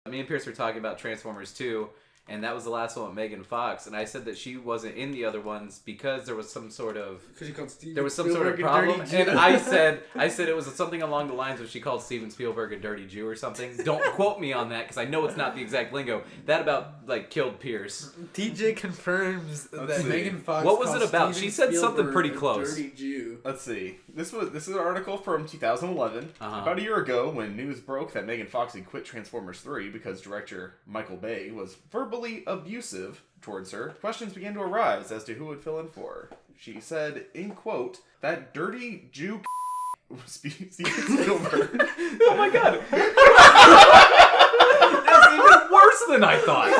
Me and Pierce were talking about Transformers 2, and that was the last one with Megan Fox, and I said that she wasn't in the other ones because there was some sort of problem, and I said it was something along the lines of she called Steven Spielberg a dirty Jew or something. Don't quote me on that because I know it's not the exact lingo. That about killed Pierce. TJ confirms that Megan Fox. What was it about? She said something pretty close. Dirty Jew. Let's see. This is an article from 2011, about a year ago, when news broke that Megan Fox had quit Transformers 3 because director Michael Bay was verbally abusive towards her. Questions began to arise as to who would fill in for her. She said, in quote, "That dirty Jew Steven Spielberg." Oh my god. That's even worse than I thought.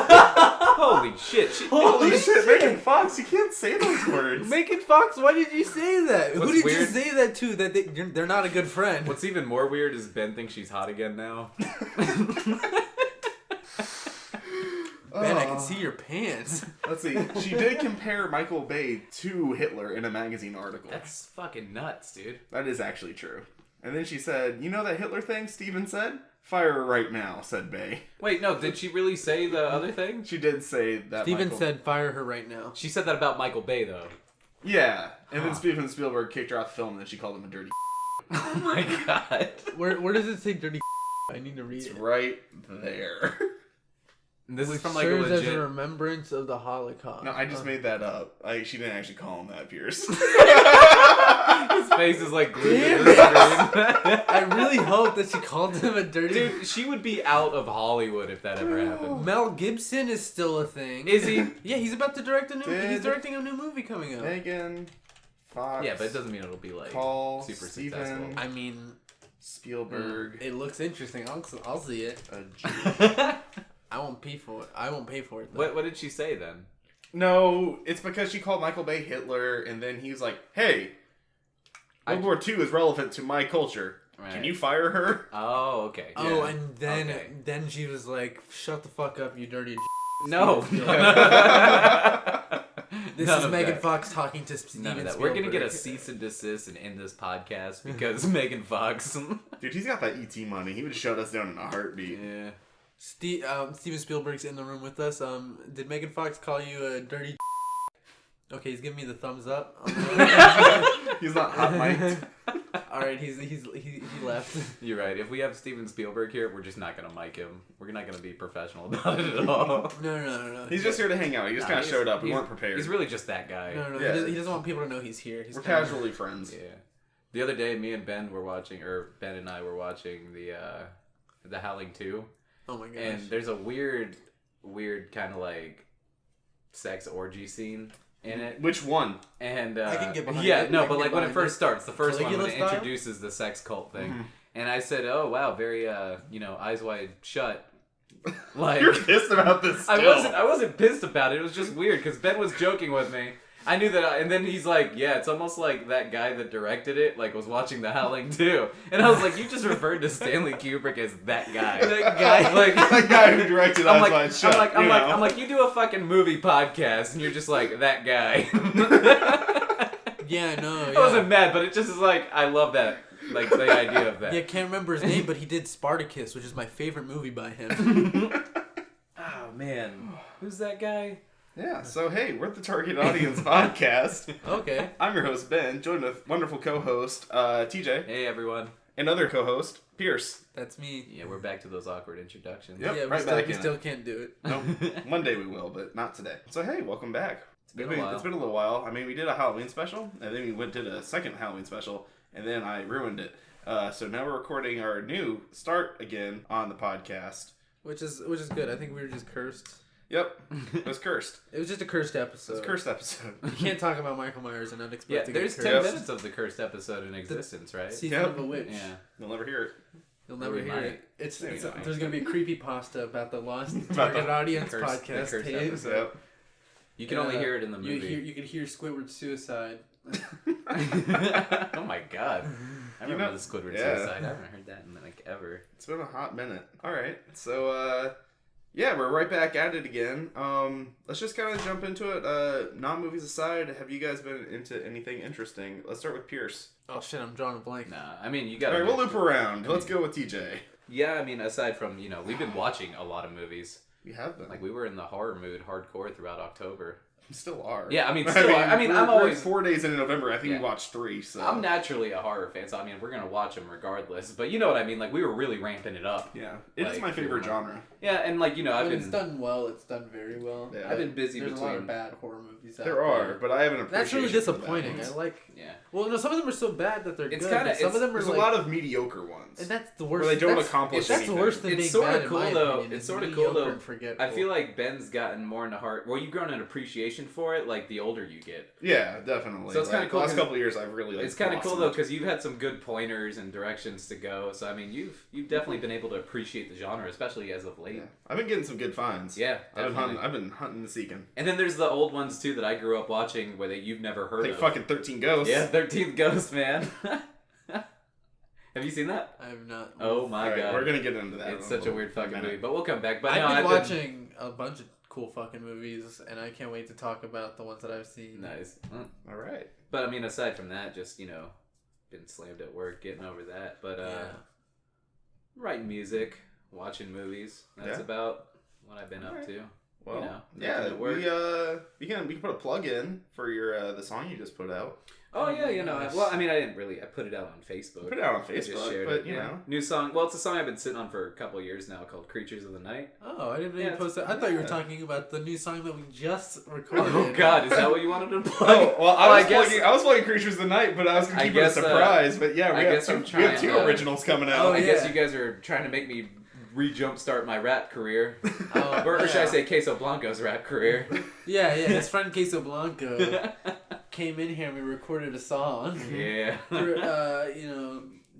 Holy shit. Holy shit, Megan Fox, you can't say those words. Megan Fox, why did you say that? What's Who did weird? you say that to? That they're not a good friend. What's even more weird is Ben thinks she's hot again now. Man, I can see your pants. Let's see. She did compare Michael Bay to Hitler in a magazine article. That's fucking nuts, dude. That is actually true. And then she said, "You know that Hitler thing Steven said? Fire her right now," said Bay. Wait, no, did she really say the other thing? She did say that Steven said, "Fire her right now." She said that about Michael Bay, though. Yeah. And then Steven Spielberg kicked her off the film and then she called him a dirty Oh my god. Where does it say dirty? I need to read It's it. right there. This is from a Serves legit... as a remembrance of the Holocaust. No, I just made that up. She didn't actually call him that, Pierce. His face is glued to the screen. I really hope that she called him a dirty... Dude, she would be out of Hollywood if that ever happened. Mel Gibson is still a thing. Is he? Yeah, he's about to direct he's directing a new movie coming up. Megan Fox. Yeah, but it doesn't mean it'll be call super Steven successful. I mean... Spielberg. It looks interesting. I'll see it. A Jew. I won't pay for it. Though. What did she say then? No, it's because she called Michael Bay Hitler, and then he was like, "Hey, World War II is relevant to my culture. Right. Can you fire her?" Oh, okay. Oh, Yeah. and then she was like, "Shut the fuck up, you dirty." No. This None is of Megan that. Fox talking to Steven None of that. Spielberg. We're gonna get a cease and desist and end this podcast because Megan Fox. Dude, he's got that ET money. He would have shut us down in a heartbeat. Yeah. Steven Spielberg's in the room with us. Did Megan Fox call you a dirty? Okay, he's giving me the thumbs up. He's not hot mic'd. All right, he left. You're right. If we have Steven Spielberg here, we're just not gonna mic him. We're not gonna be professional about it at all. No. He's just here to hang out. He just kind of showed up. We weren't prepared. He's really just that guy. No. Yeah. He doesn't want people to know he's here. We're casually friends. Yeah. The other day, me and Ben were watching, or Ben and I were watching the Howling 2. Oh my gosh. And there's a weird kind of sex orgy scene in it. Which one? And I can get behind yeah, it. no, I can but get when it behind first it. starts, the first one when Caligula it style? introduces the sex cult thing, Mm-hmm. and I said, "Oh wow, very eyes wide shut." You're pissed about this still. I wasn't pissed about it. It was just weird because Ben was joking with me. I knew that, and then he's like, "Yeah, it's almost like that guy that directed it, was watching The Howling too." And I was like, "You just referred to Stanley Kubrick as that guy." That guy. That guy who directed Eyes Wide Shut. I'm like, you do a fucking movie podcast, and you're just like that guy. Yeah, no. I wasn't mad, but it just is I love that, the idea of that. Yeah, can't remember his name, but he did Spartacus, which is my favorite movie by him. Oh man, who's that guy? Yeah, so hey, we're the Target Audience Podcast. Okay. I'm your host, Ben, joined with wonderful co-host, TJ. Hey everyone. And other co-host, Pierce. That's me. Yeah, we're back to those awkward introductions. Yep, Yeah, right we still can't do it. Nope. One day we will, but not today. So hey, welcome back. It's been a while. It's been a little while. I mean, we did a Halloween special, and then we went to the second Halloween special, and then I ruined it. So now we're recording our new start again on the podcast. Which is good. I think we were just cursed. Yep, it was cursed. It was just a cursed episode. It was a cursed episode. You can't talk about Michael Myers and not expect Yeah, to get there's cursed. 10 minutes of the cursed episode in existence, right? Season Yep. of a Witch. Yeah. You'll never hear it. You'll never We hear might. it. It's Maybe not. there's gonna be a creepypasta about the Lost About Target the Audience the podcast cursed tape. episode. Yep. You can only hear it in the movie. You could hear Squidward's suicide. Oh my god. I remember know- the Squidward yeah. suicide. I haven't heard that in ever. It's been a hot minute. All right, so yeah, we're right back at it again. Let's just kind of jump into it. Non-movies aside, have you guys been into anything interesting? Let's start with Pierce. Oh shit, I'm drawing a blank. Nah, I mean, you All gotta... right, we'll loop around. Let's go with TJ. Yeah, I mean, aside from, we've been watching a lot of movies. We have been. Like, we were in the horror mood hardcore throughout October. Still are. Yeah, I mean, I'm always... 4 days into November, I think we watched 3, so... I'm naturally a horror fan, so, I mean, we're going to watch them regardless. But you know what I mean? Like, we were really ramping it up. Yeah. It is my favorite genre. Yeah, and, like, When it's done well, it's done very well. Yeah. I've been busy There's a lot of bad horror movies out there. There are, but I haven't appreciated. That's really disappointing. I like... Yeah. Well, no, some of them are so bad that they're good. Some of them are There's a lot of mediocre ones. And that's the worst. Where they don't accomplish anything. That's the worst than being bad, cool, though. It's sort of cool, though. I feel like Ben's gotten more into heart. Well, you've grown an appreciation for it, like, the older you get. Yeah, definitely. So it's kind of cool. The last couple of years, I've really It's kind of cool though because you've had some good pointers and directions to go. So I mean, you've definitely been able to appreciate the genre, especially as of late. Yeah. I've been getting some good finds. Yeah, I've been hunting and seeking. And then there's the old ones too that I grew up watching where you've never heard of. Like fucking 13 Ghosts. Yeah, 13th Ghost, man. Have you seen that? I have not. Oh my god, we're gonna get into that. It's such a weird fucking movie, but we'll come back. But I've been watching a bunch of cool fucking movies, and I can't wait to talk about the ones that I've seen. Nice. All right. But I mean, aside from that, just been slammed at work, getting over that. But writing music, watching movies. That's about what I've been up to. Well, we can put a plug in for your the song you just put out. Oh yeah, well, I mean, I put it out on Facebook. Put it out on Facebook, but you know, new song. Well, it's a song I've been sitting on for a couple of years now called "Creatures of the Night." Oh, I didn't even post that. I thought you were talking about the new song that we just recorded. Oh God, is that what you wanted to play? Oh, well, I was playing "Creatures of the Night," but I was gonna keep it a surprise. But yeah, we have two originals coming out. Oh, I guess you guys are trying to make me re-jumpstart my rap career. Or should I say Queso Blanco's rap career? Yeah, his friend Queso Blanco came in here and we recorded a song. Yeah.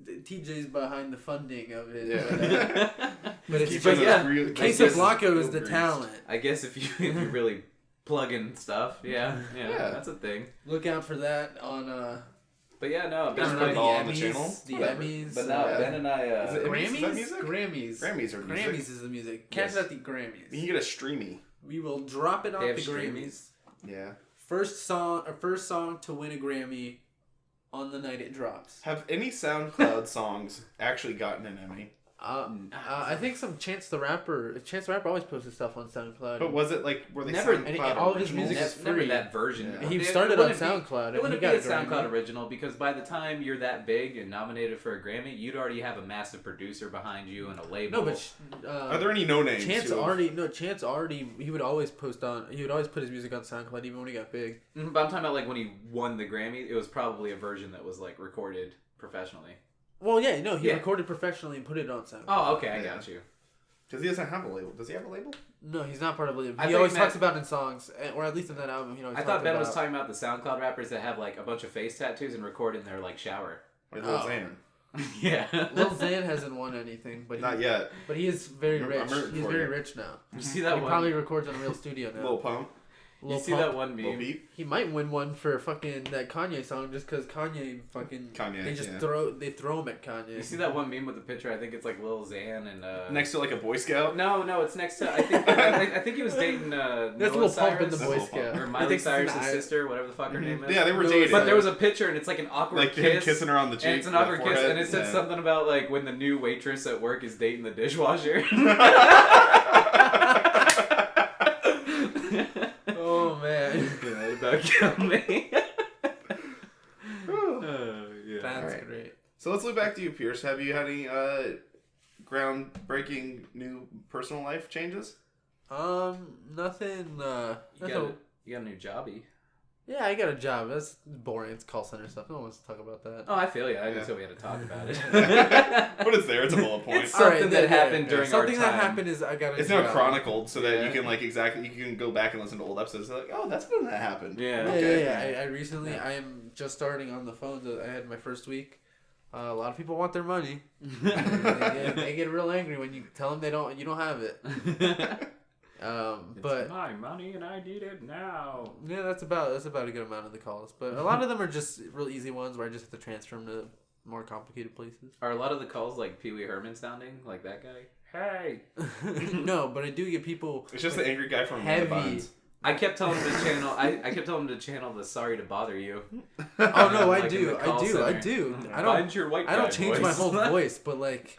TJ's behind the funding of it. Yeah. But Queso Blanco is the talent. I guess if you really plug in stuff, yeah, that's a thing. Look out for that on But yeah, no, Ben and I on the channel. The Emmys. But now Ben and I Grammys? Grammys are music. Grammys is the music. Catch it at the Grammys. You can get a streamy. We will drop it off the Grammys. Yeah. First song to win a Grammy on the night it drops. Have any SoundCloud songs actually gotten an Emmy? I think some Chance the Rapper always posted stuff on SoundCloud. But was it like were they never? SoundCloud all of his music is free. Never that version. Yeah. He started on SoundCloud. It wouldn't be a SoundCloud original because by the time you're that big and nominated for a Grammy, you'd already have a massive producer behind you and a label. No, but are there any no names? Chance already. He would always put his music on SoundCloud even when he got big. But I'm talking about like when he won the Grammy, it was probably a version that was like recorded professionally. Well, yeah, no, he recorded professionally and put it on SoundCloud. Oh, okay, I got you. Because he doesn't have a label. Does he have a label? No, he's not part of a label. He always talks about it in songs, or at least in that album. I thought Ben was talking about the SoundCloud rappers that have like a bunch of face tattoos and record in their like shower. Like Lil Xan. Yeah. Lil Xan hasn't won anything, but not yet. But he is very rich. He's very rich now. You see that he one? Probably records on a real studio now. Lil Pump. You see that one meme? He might win one for fucking that Kanye song just because Kanye. They just throw him at Kanye. You see that one meme with the picture? I think it's like Lil Xan and next to like a Boy Scout. No, it's next to. I think he was dating. That's Lil Pump in the Boy Scout or Miley Cyrus's sister, whatever the fuck her name is. Yeah, they were dating. But there was a picture and it's like an awkward kiss, him kissing her on the cheek. And it's an awkward kiss, and it said something about like when the new waitress at work is dating the dishwasher. Oh man, yeah, about killed me. Yeah. That's great. So let's look back to you, Pierce. Have you had any groundbreaking new personal life changes? Nothing. You got a new jobby. Yeah, I got a job. That's boring. It's call center stuff. No one wants to talk about that. Oh, I feel you. I just thought we had to talk about it. But it's there. It's a bullet point. It's something that happened during our time. Something that happened is I got a It's job. now chronicled so that you can you can go back and listen to old episodes. Like, oh, that's when that happened. Yeah. Okay. Yeah. I recently, I am just starting on the phone. I had my first week. A lot of people want their money. they get real angry when you tell them you don't have it. But it's my money and I need it now. Yeah, that's about a good amount of the calls. But a lot of them are just real easy ones where I just have to transfer them to more complicated places. Are a lot of the calls like Pee Wee Herman sounding, like that guy? Hey. No, but I do get people. It's just the angry guy from heavy. I kept telling him to channel. I kept telling him to channel the "Sorry to Bother You." Oh no, like I do. I don't Find your white guy I don't change voice. my whole voice, but like.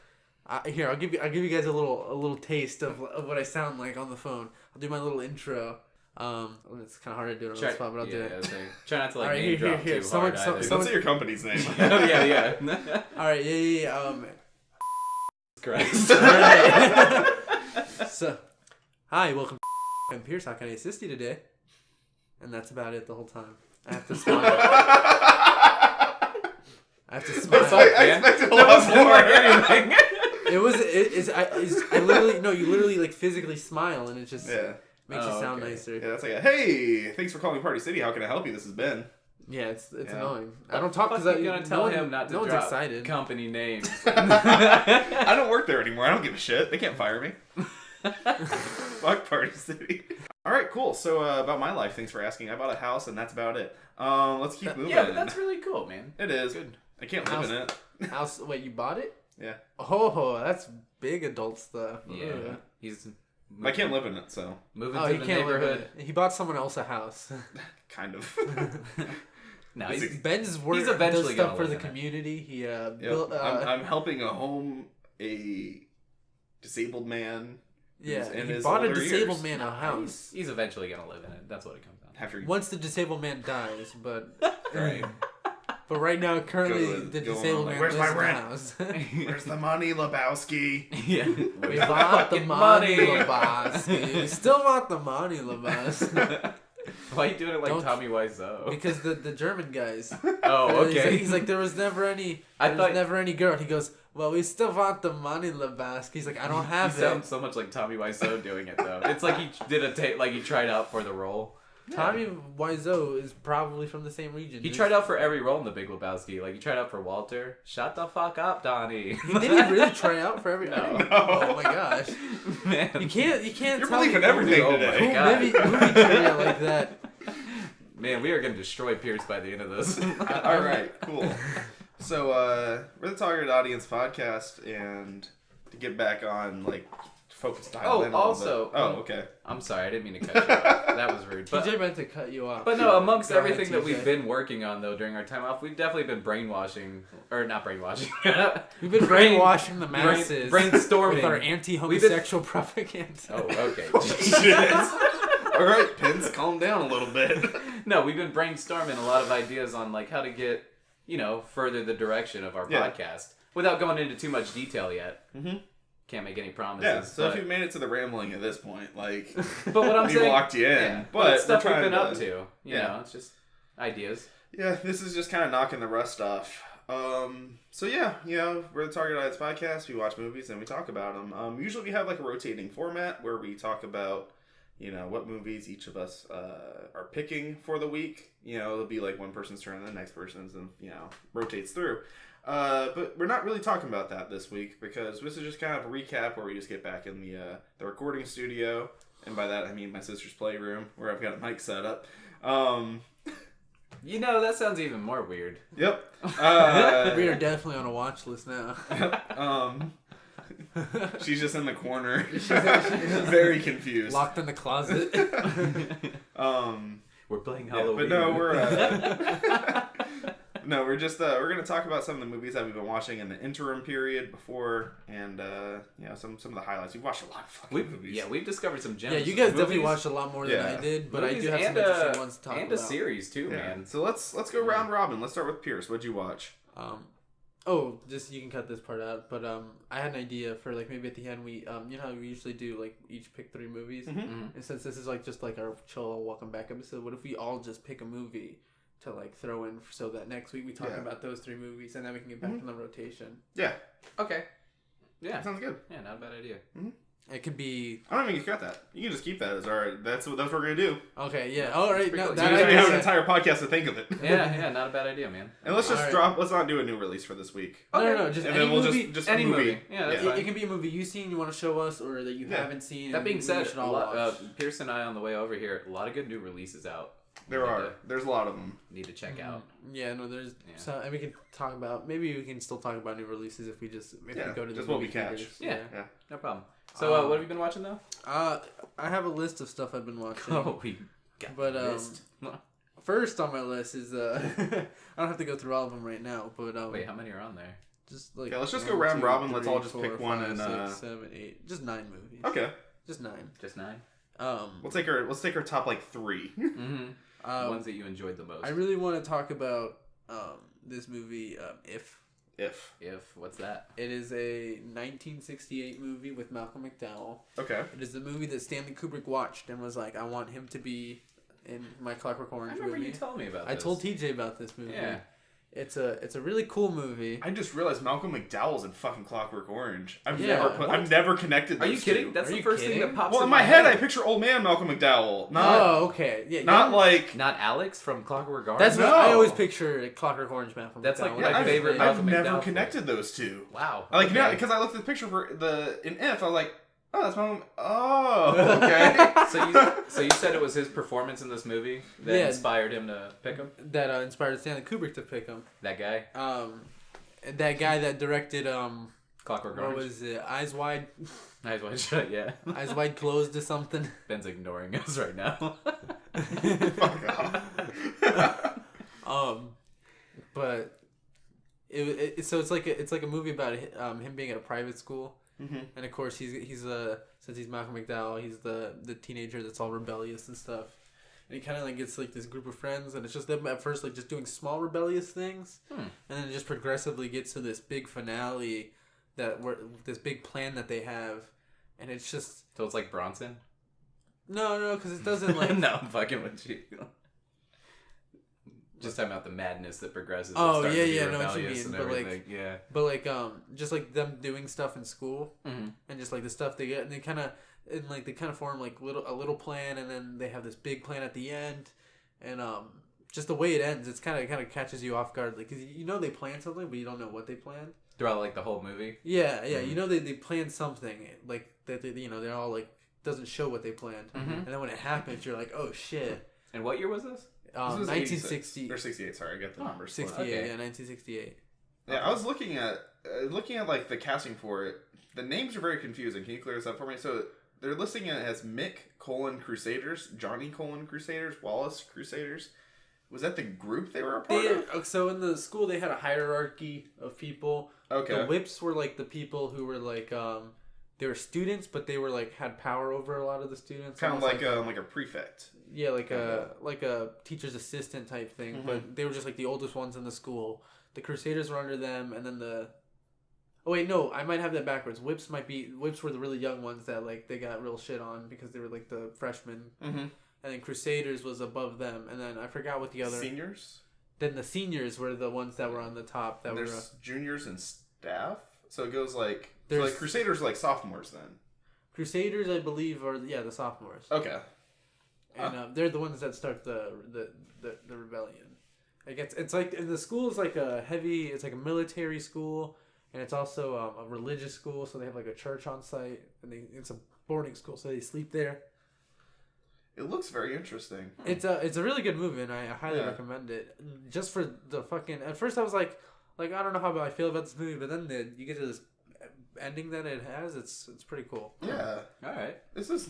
Here, I'll give you guys a little taste of what I sound like on the phone. I'll do my little intro. It's kind of hard to do it on the spot, but I'll do it. Try not to like name drop too hard. Don't say your company's name. Oh yeah. All right, yeah. Christ. All right. So, hi, welcome. I'm Pierce. How can I assist you today? And that's about it the whole time. I have to smile. I expected a lot more. Anything. I literally you literally like physically smile and it just makes you sound nicer. Yeah, that's like hey, thanks for calling Party City. How can I help you? This is Ben. Yeah, it's annoying. I don't talk because I'm gonna tell him not to no drop one's excited. company names. I don't work there anymore. I don't give a shit. They can't fire me. Fuck Party City. All right, cool. So about my life, thanks for asking. I bought a house and that's about it. Let's keep moving. Yeah, but that's really cool, man. It is. Good. I can't live in it. House? Wait, you bought it? Yeah. Oh, that's big adult stuff. Yeah. I can't live in it, so moving to the neighborhood. He bought someone else a house. Kind of. No, Ben's work. He's eventually does stuff for the community. He built. I'm helping a disabled man. Yeah, he bought a disabled man a house. He's eventually gonna live in it. That's what it comes down to. Once the disabled man dies, but right. But right now, currently, the disabled man lives in the house. Where's the money, Lebowski? Yeah. We want the money, Lebowski. We still want the money, Lebowski. Why are you doing it like Tommy Wiseau? Because the German guys. Oh, okay. He's like, there was never any girl. He goes, well, we still want the money, Lebowski. He's like, I don't have it. He sounds so much like Tommy Wiseau doing it, though. It's like he did he tried out for the role. Tommy Wiseau is probably from the same region. He tried out for every role in The Big Lebowski. Like, he tried out for Walter. Shut the fuck up, Donnie. Did he really try out for every... No. Oh my gosh. Man. You can't You're believing everything today. Movie trivia like that. Man, we are going to destroy Pierce by the end of this. All right, cool. So, we're the Target Audience podcast, and to get back on, like... Focus dial in also... okay. I'm sorry, I didn't mean to cut you off. That was rude. TJ meant to cut you off. But no, amongst everything that we've been working on, though, during our time off, we've definitely been brainwashing... Or not brainwashing. We've been brainwashing the masses. Brainstorming. With our anti-homosexual propaganda. Oh, okay. All right, Pins, calm down a little bit. No, we've been brainstorming a lot of ideas on, like, how to get, further the direction of our podcast. Without going into too much detail yet. Mm-hmm. Can't make any promises. Yeah, so if you've made it to the rambling at this point, like, but what I'm saying, locked you in. Yeah, but stuff we've been up to. You know, it's just ideas. Yeah, this is just kind of knocking the rust off. So yeah, we're the Target Audience podcast. We watch movies and we talk about them. Usually we have like a rotating format where we talk about, what movies each of us are picking for the week. It'll be like one person's turn and the next person's, and rotates through. But we're not really talking about that this week because this is just kind of a recap where we just get back in the recording studio, and by that I mean my sister's playroom where I've got a mic set up. That sounds even more weird. Yep. We are definitely on a watch list now. She's just in the corner. She's very confused. Locked in the closet. We're playing Halloween. But no, we're... No, we're just we're gonna talk about some of the movies that we've been watching in the interim period before, and some of the highlights. We've watched a lot of fucking movies. Yeah, we've discovered some gems. Yeah, you guys definitely watched a lot more than I did, but I do have some interesting ones to talk about. And a series too, man. So let's go round robin. Let's start with Pierce. What'd you watch? Just you can cut this part out, but I had an idea for like maybe at the end we you know how we usually do like each pick 3 movies, and since this is like just like our chill welcome back episode, what if we all just pick a movie to like throw in so that next week we talk about those 3 movies and then we can get back in the rotation. Yeah. Okay. Yeah. That sounds good. Yeah, not a bad idea. Mm-hmm. It could be... I don't even cut that. You can just keep that as alright. That's what we're going to do. Okay, yeah. Alright, no, cool. We have an entire podcast to think of it. Yeah, not a bad idea, man. And let's just let's not do a new release for this week. Okay. No, just and any then we'll movie. Just any movie. Yeah, that's fine. It can be a movie you've seen, you want to show us, or that you haven't seen. That being said, Pierce and I on the way over here, a lot of good new releases out. There's a lot of them. Need to check out. Yeah, no, there's. Yeah. So, and we can talk about. Maybe we can still talk about new releases if we go to the movie theaters. Yeah, no problem. So, what have you been watching though? I have a list of stuff I've been watching. Oh, we got a list. First on my list is I don't have to go through all of them right now, but wait, how many are on there? Just like. Yeah, let's just go round robin. Let's all just 4, pick one 5, and 6, 7, 8. Just 9 movies. Okay. Just 9. Just 9. Let's take our top like 3. Mm-hmm. Ones that you enjoyed the most. I really want to talk about this movie, If. What's that? It is a 1968 movie with Malcolm McDowell. Okay. It is the movie that Stanley Kubrick watched and was like, I want him to be in my Clockwork Orange movie. I remember you telling me about this. I told TJ about this movie. Yeah. It's a really cool movie. I just realized Malcolm McDowell's in fucking Clockwork Orange. I've Yeah, never connected those Are you kidding? two. That's Are the you first kidding? thing that pops Well, in in my head, I picture old man Malcolm McDowell. Oh, okay. Yeah, Not like... Not Alex from Clockwork Orange? That's No. what I always picture Clockwork Orange Malcolm That's like McDowell. my favorite Malcolm I've never McDowell connected those two. Wow. Like, okay. yeah, because I looked at the picture for in If, I was like, oh, that's Malcolm... Oh, okay. So you said it was his performance in this movie that inspired him to pick him? That inspired Stanley Kubrick to pick him. That guy? That guy that directed Clockwork Orange? what was it? Eyes Wide... Eyes Wide Shut, yeah. Eyes Wide Closed or something. Ben's ignoring us right now. Fuck off. But so it's like a movie about him being at a private school, and of course he's since he's Malcolm McDowell, he's the teenager that's all rebellious and stuff, and he kind of like gets like this group of friends, and it's just them at first like just doing small rebellious things, and then it just progressively gets to this big finale this big plan that they have, and it's just So it's like Bronson? no because it doesn't like No, I'm fucking with you. Just talking about the madness that progresses. Oh, and yeah, to be know what you rebellious mean, and but, like- everything. Yeah. But like just like them doing stuff in school, and just like the stuff they get, and they kind of form like a little plan, and then they have this big plan at the end, and just the way it ends, it's kind of catches you off guard, like because you know they planned something, but you don't know what they planned. Throughout like the whole movie. Yeah, you know they planned something like that. They're all like doesn't show what they planned, and then when it happens, you're like, oh shit. And what year was this? This was 1960 or 68. Sorry, I get the numbers. 68. Okay. Yeah, 1968. Yeah, I was looking at like the casting for it. The names are very confusing. Can you clear this up for me? So they're listing it as Mick Crusaders, Johnny Crusaders, Wallace Crusaders. Was that the group they were a part of? So in the school they had a hierarchy of people. Okay. The whips were like the people who were like they were students, but they were like had power over a lot of the students. Kind of like a prefect. Yeah, like a teacher's assistant type thing. But they were just like the oldest ones in the school. The Crusaders were under them, and then oh wait, no, I might have that backwards. Whips were the really young ones that like they got real shit on because they were like the freshmen. And then Crusaders was above them, and then I forgot what the other Seniors. Then the seniors were the ones that were on the top. That There's were juniors and staff. So it goes like There's- Crusaders are like sophomores then. Crusaders, I believe, are the sophomores. Okay. And they're the ones that start the rebellion. Like it's like in the school is like it's like a military school, and it's also a religious school. So they have like a church on site, and it's a boarding school, so they sleep there. It looks very interesting. It's a really good movie, and I highly recommend it. Just for the fucking. At first, I was like I don't know how I feel about this movie, but then you get to this ending that it has. It's pretty cool. Yeah. All right. This is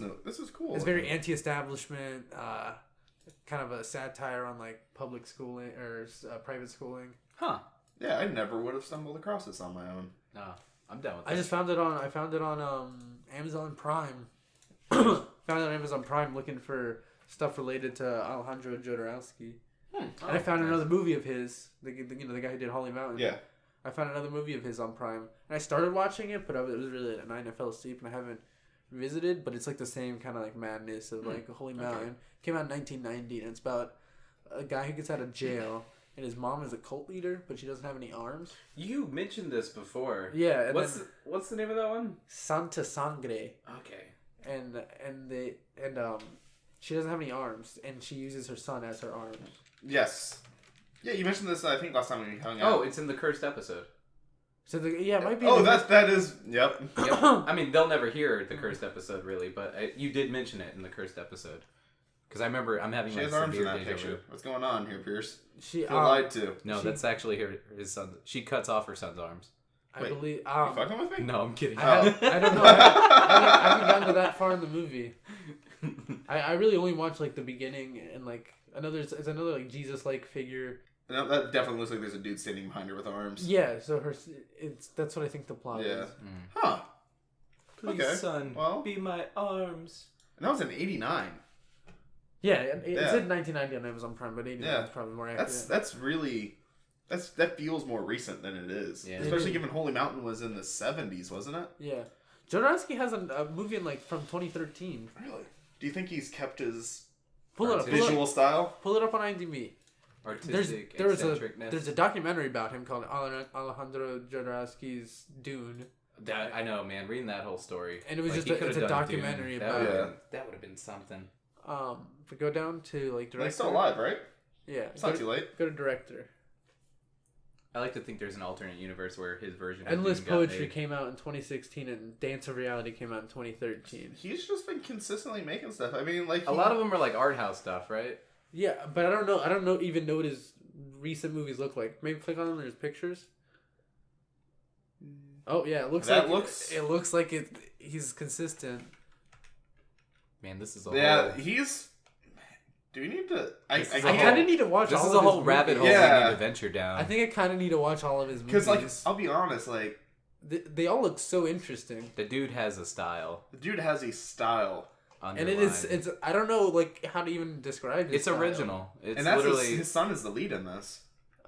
cool. It's very anti-establishment, kind of a satire on like public schooling or private schooling. Huh. Yeah, I never would have stumbled across this on my own. No, I'm down with I that. just found it on Amazon Prime. Found it on Amazon Prime looking for stuff related to Alejandro Jodorowsky. And I found another movie of his, the guy who did Holy Mountain. Yeah. I found another movie of his on Prime, and I started watching it, but it was really late at night, and I fell asleep, and I haven't revisited. But it's like the same kind of like madness of like Holy Mountain. Came out in 1990, and it's about a guy who gets out of jail, and his mom is a cult leader, but she doesn't have any arms. You mentioned this before. Yeah. And What's the name of that one? Santa Sangre. Okay. And she doesn't have any arms, and she uses her son as her arms. Yes. Yeah, you mentioned this, I think, last time we hung out. Oh, it's in the cursed episode. So it might be. Oh, that is. Yep. Yep. I mean, they'll never hear the cursed episode, really, but you did mention it in the cursed episode. Because I remember I'm having she like has arms in severe that deja picture. vu. What's going on here, Pierce? She Feel lied to. No, that's actually his son. She cuts off her son's arms. I Wait, believe. you fucking with me? No, I'm kidding. I don't know. I haven't gotten to that far in the movie. I really only watched like the beginning and like it's another like Jesus like figure. No, that definitely looks like there's a dude standing behind her with arms. Yeah, so that's what I think the plot is. Huh. Please, son, be my arms. And that was in 89. Yeah, it said 1990 on Amazon Prime, but 89 is probably more accurate. That's really... That feels more recent than it is. Yeah. Especially given Holy Mountain was in the 70s, wasn't it? Yeah. Jodorowsky has a movie in from 2013. Really? Do you think he's kept his visual style? Pull it up on IMDb. Artistic there's a documentary about him called Alejandro Jodorowsky's Dune. I know, man. Reading that whole story, and it was it's a documentary about it. That would have been something. But go down to director. He's still alive, right? Yeah, it's not too late. Go to director. I like to think there's an alternate universe where his version of Endless Poetry came out in 2016 and Dance of Reality came out in 2013. He's just been consistently making stuff. I mean, a lot of them are like art house stuff, right? Yeah, but I don't know. Even know what his recent movies look like. Maybe click on them. There's pictures. Oh yeah, it looks like he's consistent. Man, this is he's. Do we need to? I kind of need to watch. This is a whole rabbit hole we need to venture down. I think I kind of need to watch all of his movies. Because, I'll be honest, they all look so interesting. The dude has a style. And it's I don't know how to even describe it. It's original. It's that's literally his son is the lead in this.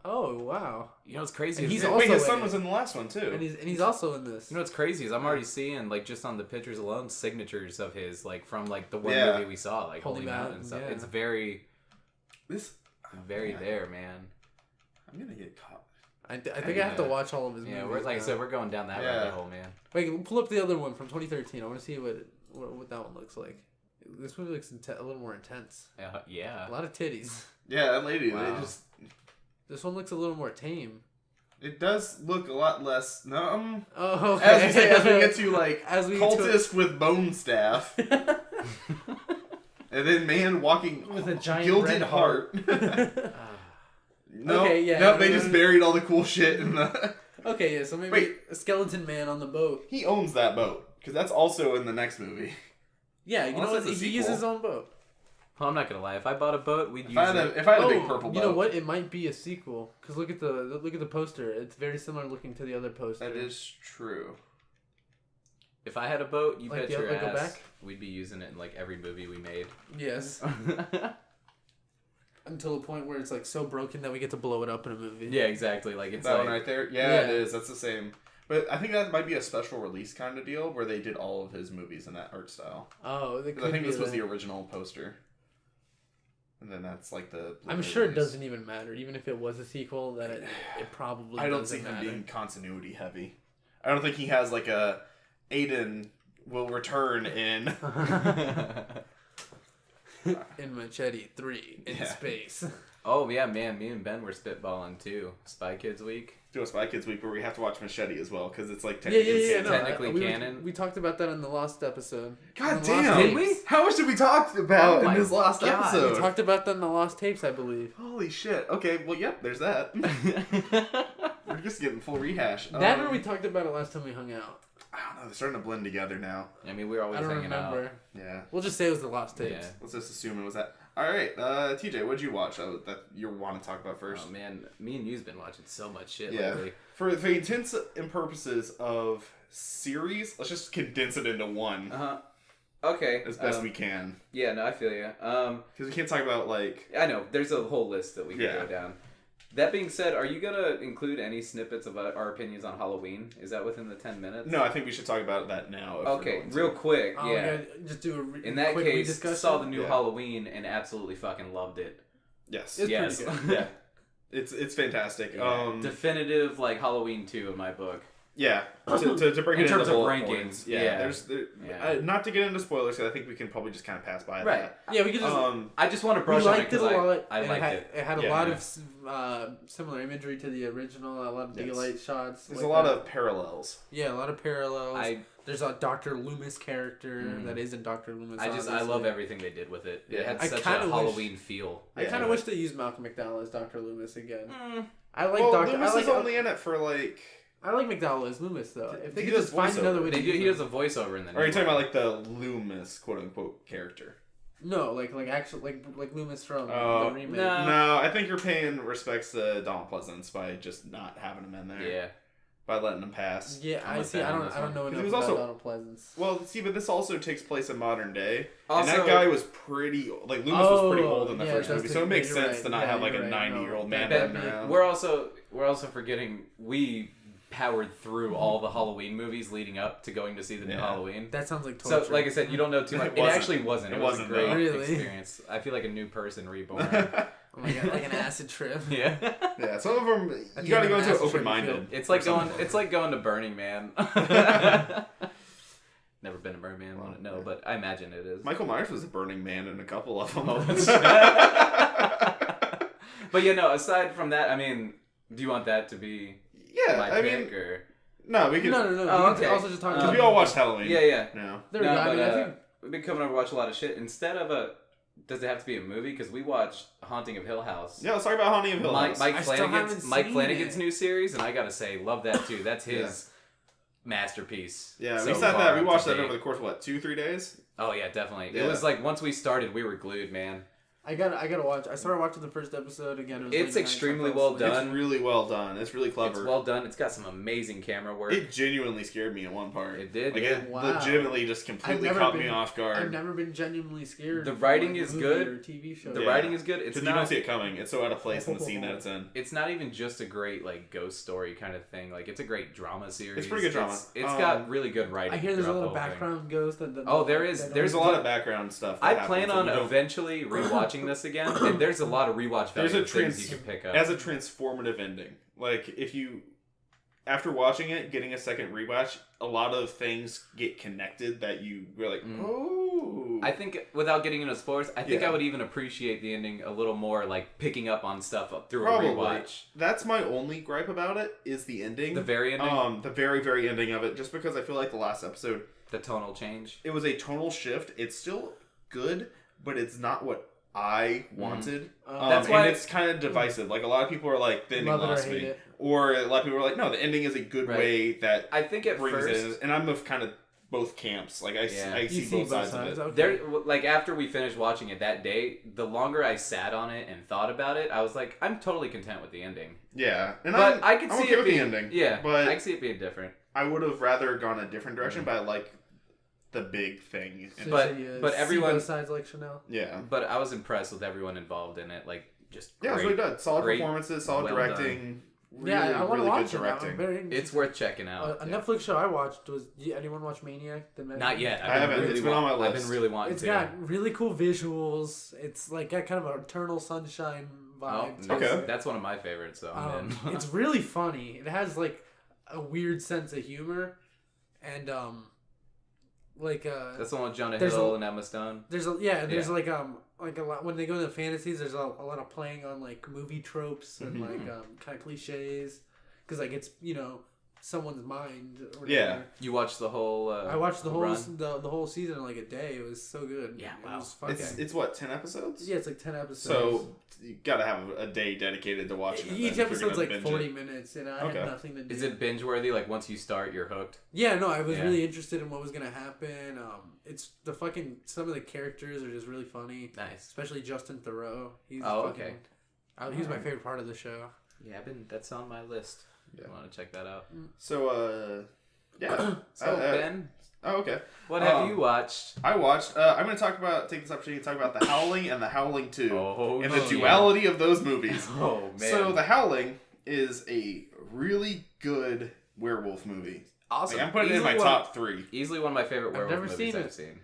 Oh wow! You know what's crazy? His son was in the last one too. And he's also in this. You know what's crazy is I'm already seeing just on the pictures alone signatures of his from the one movie we saw Holy Mountain and stuff. Yeah. It's very there, man. I'm gonna get caught. I think I have to watch all of his movies. Yeah, like I said, we're going down that rabbit hole, man. Wait, pull up the other one from 2013. I want to see what that one looks like. This movie looks a little more intense. Yeah. A lot of titties. Yeah, that lady. Wow. They just. This one looks a little more tame. It does look a lot less. Oh, okay. As we get to cultist with bone staff, and then man walking with a giant gilded red heart. No, they just buried all the cool shit in the. Okay, yeah. So maybe a skeleton man on the boat. He owns that boat because that's also in the next movie. Yeah, you know what? He uses his own boat. Well, I'm not gonna lie. If I bought a boat, we'd use it. If I had a big purple boat, you know what? It might be a sequel. Cause look at the poster. It's very similar looking to the other poster. That is true. If I had a boat, you bet your ass we'd be using it in every movie we made. Yes. Until the point where it's so broken that we get to blow it up in a movie. Yeah, exactly. It's that one right there. Yeah, it is. That's the same. But I think that might be a special release kind of deal where they did all of his movies in that art style. Oh, I think this was the original poster. And then that's the. I'm sure it doesn't even matter. Even if it was a sequel, that it probably. I don't see him being continuity heavy. I don't think he has a Aiden will return in. In Machete 3 in space. Oh yeah, man! Me and Ben were spitballing too. Spy Kids Week. Do a Spy Kids Week where we have to watch Machete as well because it's technically canon. We talked about that in the last episode. God damn! Did we? How much did we talk about in this last episode? We talked about that in the lost tapes, I believe. Holy shit! Okay, well, yep. There's that. We're just getting full rehash. That or we talked about it last time we hung out. I don't know. They're starting to blend together now. I mean, we're always hanging out. Yeah. We'll just say it was the lost tapes. Yeah. Let's just assume it was that. All right, TJ, what'd you watch that you want to talk about first? Oh man, me and you've been watching so much shit lately. For the intents and purposes of series, let's just condense it into one. Okay. As best we can. Yeah, no, I feel you. Because we can't talk about I know there's a whole list that we can go down. That being said, are you gonna include any snippets of our opinions on Halloween? Is that within the 10 minutes? No, I think we should talk about that now. Okay, real quick. Yeah. Just do in that case, saw the new Halloween and absolutely fucking loved it. Yes. It's pretty good. Yeah. It's fantastic. Yeah. Definitive Halloween 2 in my book. Yeah, to break it into bullet rankings. Points. Yeah. Not to get into spoilers, because I think we can probably just kind of pass by that. Yeah, we could just. I just want to brush on it because I liked it. It had a lot of similar imagery to the original. A lot of daylight shots. There's a lot of parallels. Yeah, a lot of parallels. There's a Dr. Loomis character that isn't Dr. Loomis. I love everything they did with it. It had such a Halloween feel. I kind of wish they used Malcolm McDowell as Dr. Loomis again. I like Loomis is only in it for I like McDowell as Loomis though. If they could just find another way to he does a voiceover in the. Or are you talking about the Loomis quote unquote character? No, like actually like Loomis from the remake. No, I think you're paying respects to Donald Pleasance by just not having him in there. Yeah. By letting him pass. Yeah, I see. I don't know enough about Donald Pleasance. Well, see, but this also takes place in modern day. Also, and that guy was pretty... Like, Loomis was pretty old in the first movie, so it makes sense to not have, like, a 90-year-old man running around. We're also forgetting... We powered through all the Halloween movies leading up to going to see the new Halloween. That sounds like torture. So, like I said, you don't know too much. It actually wasn't. It was a great experience. I feel like a new person reborn. Oh my god, like an acid trip. Yeah. Yeah, some of them, you gotta go into open-minded. It's like going to Burning Man. Never been to Burning Man, won't know, but I imagine it is. Michael Myers was a Burning Man in a couple of them. But yeah, no, aside from that, I mean, do you want that to be my pick, or... No, we can... No. Oh, okay. Also just talking because we all watched Halloween. Yeah. No. There we go. But, I think... we've been coming over to watch a lot of shit. Instead of a... Does it have to be a movie? Because we watched Haunting of Hill House. Yeah, let's talk about Haunting of Hill House. Mike Flanagan's new series, and I gotta say, love that too. That's his masterpiece. Yeah, we said that. We watched that over the course of, 2-3 days? Oh, yeah, definitely. Yeah. It was like, once we started, we were glued, man. I gotta watch. I started watching the first episode again. It's extremely well done. It's really well done. It's really clever. It's well done. It's got some amazing camera work. It genuinely scared me at one part. It did. Like, it legitimately just completely caught me off guard. I've never been genuinely scared. The writing is good. Or TV show. The writing is good. It's not, you don't see it coming. It's so out of place in the scene that it's in. It's not even just a great ghost story kind of thing. Like, it's a great drama series. It's pretty good drama. It's got really good writing. I hear there's a little background ghost. There's a lot of background stuff. I plan on eventually rewatching this again. And there's a lot of rewatch value things you can pick up. As a transformative ending. Like, if you... After watching it, getting a second rewatch, a lot of things get connected that you're like, oh... I think, without getting into spoilers, I think I would even appreciate the ending a little more, like, picking up on stuff through a rewatch. That's my only gripe about it, is the ending. The very ending? The very, very ending of it, just because I feel like the last episode... The tonal change? It was a tonal shift. It's still good, but it's not what I wanted. That's why it's kind of divisive. Like, a lot of people are like, the ending lost me. Or a lot of people are like, no, the ending is a good way that I think at brings first, it in. And I'm of kind of both camps. Like, I see both sides of it. Okay. There, like, after we finished watching it that day, the longer I sat on it and thought about it, I was like, I'm totally content with the ending. Yeah. And but I could see it being... the ending. Yeah, but I could see it being different. I would have rather gone a different direction, but I like the big thing. But everyone... sides like Chanel. Yeah. But I was impressed with everyone involved in it. Like, just great. Yeah, it was really good. Solid performances, solid directing. Really, I want to watch good directing. It's worth checking out. A Netflix show I watched was... Anyone watch Maniac? Not yet. I haven't. It's been on my list. I've been really wanting to. It's got really cool visuals. It's like got kind of an Eternal Sunshine vibe. Oh, okay. That's one of my favorites, so I'm in. It's really funny. It has like a weird sense of humor, and that's the one with Jonah Hill and Emma Stone. There's like a lot when they go into fantasies. There's a lot of playing on like movie tropes and kind of cliches, because like it's someone's mind. Or yeah, you watched the whole. I watched the whole season in like a day. It was so good. Yeah, wow. It was fun. It's what, 10 episodes? Yeah, it's like 10 episodes. So you gotta have a day dedicated to watching it. Each episode's like 40 minutes, and I had nothing to do. Is it binge worthy? Like once you start, you're hooked. Yeah, no, I was really interested in what was gonna happen. It's some of the characters are just really funny. Nice, especially Justin Theroux. He's he's my favorite part of the show. Yeah, that's on my list. Yeah. I want to check that out. So, yeah. Ben. Oh, okay. What have you watched? I watched. I'm going to take this opportunity to talk about The Howling and The Howling 2, and the duality of those movies. Oh man! So, The Howling is a really good werewolf movie. Awesome. Like, I'm putting it in my top 3. Easily one of my favorite werewolf movies I've seen.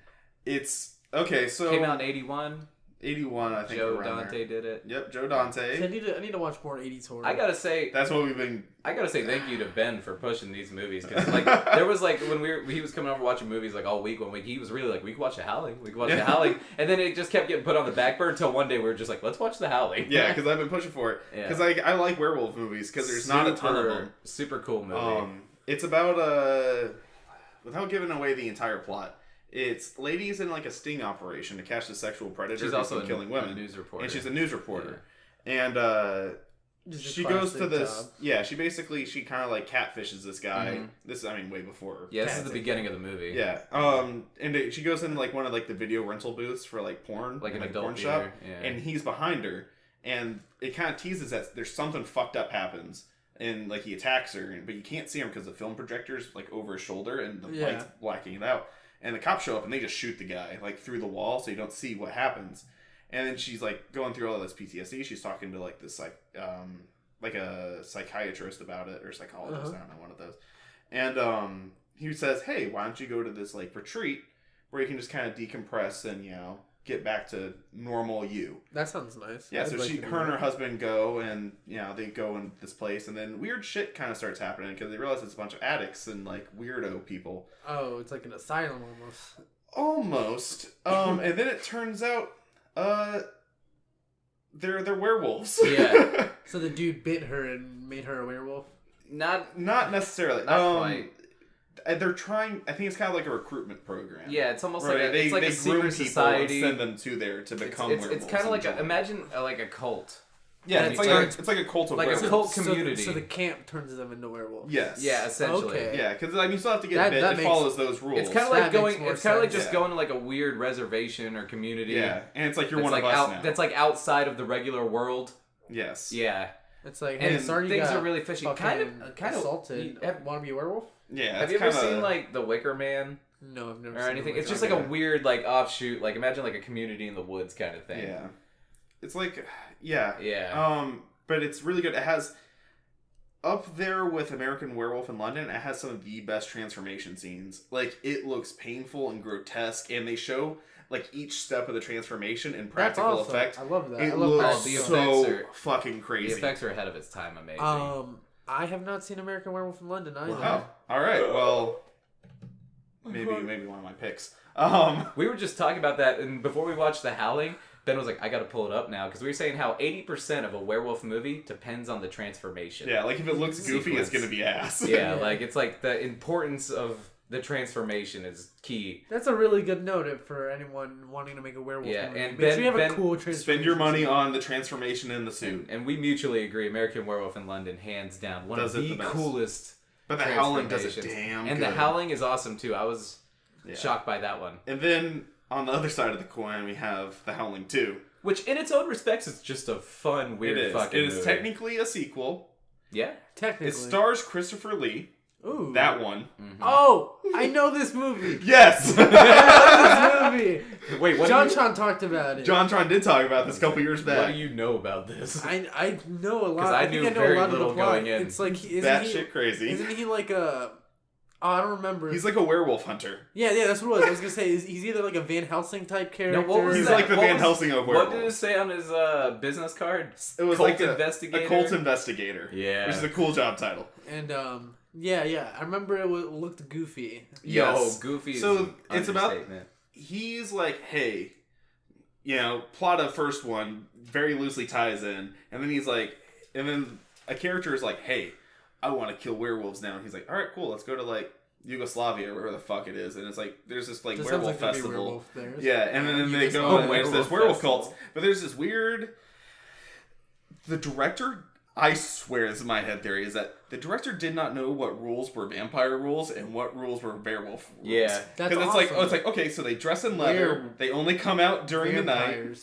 It's okay. So came out in 81. 81, I think. Joe Dante did it. Yep, Joe Dante. So I need to watch more 80s horror. I gotta say, that's what we've been. I gotta say thank you to Ben for pushing these movies, because like there was like when he was coming over watching movies like all week. 1 week he was really like, we could watch The Howling, The Howling, and then it just kept getting put on the back burner until one day we were just like, let's watch The Howling. Yeah, because I've been pushing for it. Because I like werewolf movies because there's not a ton of them. Super cool movie. It's about without giving away the entire plot. It's ladies in like a sting operation to catch the sexual predator. She's also killing women. A news reporter. And she's a news reporter. Yeah. And she goes to this job. Yeah, she kind of like catfishes this guy. Mm-hmm. This way before. Yeah, this is the beginning of the movie. Yeah. And she goes in like one of like the video rental booths for like porn, like an adult porn shop. Yeah. And he's behind her, and it kind of teases that there's something fucked up happens, and like he attacks her, but you can't see him because the film projector's like over his shoulder and the light's blacking it out. And the cops show up and they just shoot the guy like through the wall, so you don't see what happens. And then she's like going through all this PTSD. She's talking to like this like a psychiatrist about it, or psychologist. I don't know, one of those. And he says, "Hey, why don't you go to this like retreat where you can just kind of decompress and get back to normal you." That sounds nice. Yeah, so her and her husband go, and they go in this place, and then weird shit kind of starts happening because they realize it's a bunch of addicts and like weirdo people. Oh, it's like an asylum almost. Almost. And then it turns out. They're werewolves. Yeah. So the dude bit her and made her a werewolf? Not necessarily. Not quite. They're trying. I think it's kind of like a recruitment program. Yeah, it's almost like a secret society. And send them to there to become werewolves. It's kind of like imagine like a cult. Yeah, it's like a cult of werewolves. Like a cult community. So the camp turns them into werewolves. Yes. Yeah, essentially. Okay. Yeah, because you still have to get bit. It follows those rules. It's kind of like going. It's kind of like just going to like a weird reservation or community. Yeah, and it's like you're one of us now. That's like outside of the regular world. Yes. Yeah. It's like, hey, sorry, things are really fishy. Kind of assaulted. Want to be a werewolf? Yeah. Have you ever seen like The Wicker Man? No, I've never or seen anything. It's just like a weird like offshoot. Like imagine like a community in the woods kind of thing. Yeah. It's like yeah. Yeah. But it's really good. It has up there with American Werewolf in London. It has some of the best transformation scenes. Like it looks painful and grotesque, and they show like each step of the transformation in practical effect. I love that. It looks fucking crazy. The effects are ahead of its time. Amazing. I have not seen American Werewolf in London either. Wow. All right. Well, maybe one of my picks. We were just talking about that, and before we watched The Howling, Ben was like, I gotta pull it up now, because we were saying how 80% of a werewolf movie depends on the transformation. Yeah, like if it looks goofy, it's gonna be ass. Yeah, like it's like the importance of the transformation is key. That's a really good note for anyone wanting to make a werewolf movie. And Ben, have a cool transformation. Spend your money on the transformation in the suit. And we mutually agree, American Werewolf in London, hands down, one of the coolest. But The Howling does it damn good. And The Howling is awesome too. I was shocked by that one. And then on the other side of the coin, we have The Howling 2. Which, in its own respects, is just a fun, weird fucking movie. It is technically a sequel. Yeah. Technically. It stars Christopher Lee. Ooh. That one. Mm-hmm. Oh, I know this movie. Yes! I know this movie. Wait, what JonTron talked about it. JonTron did talk about this a couple years back. What do you know about this? I know a lot. Because I knew very little going in. It's like, shit crazy. Isn't he like a... Oh, I don't remember. He's like a werewolf hunter. Yeah, that's what it was. I was going to say, he's either like a Van Helsing type character. No, he's like the Van Helsing of werewolves. What did it say on his business card? It was cult like investigator? A cult investigator. Yeah. Which is a cool job title. And, yeah. I remember it looked goofy. Yes. Goofy is so it's about... He's like, hey, plot of first one very loosely ties in. And then he's like... And then a character is like, hey... I want to kill werewolves now. And he's like, all right, cool. Let's go to like Yugoslavia or wherever the fuck it is. And it's like, there's this like werewolf festival. Yeah, and then they go and there's this werewolf cult. But there's this weird. The director, I swear, this is my head theory, is that the director did not know what rules were vampire rules and what rules were werewolf rules. Yeah, that's awesome. It's like okay, so they dress in leather. They only come out during the night.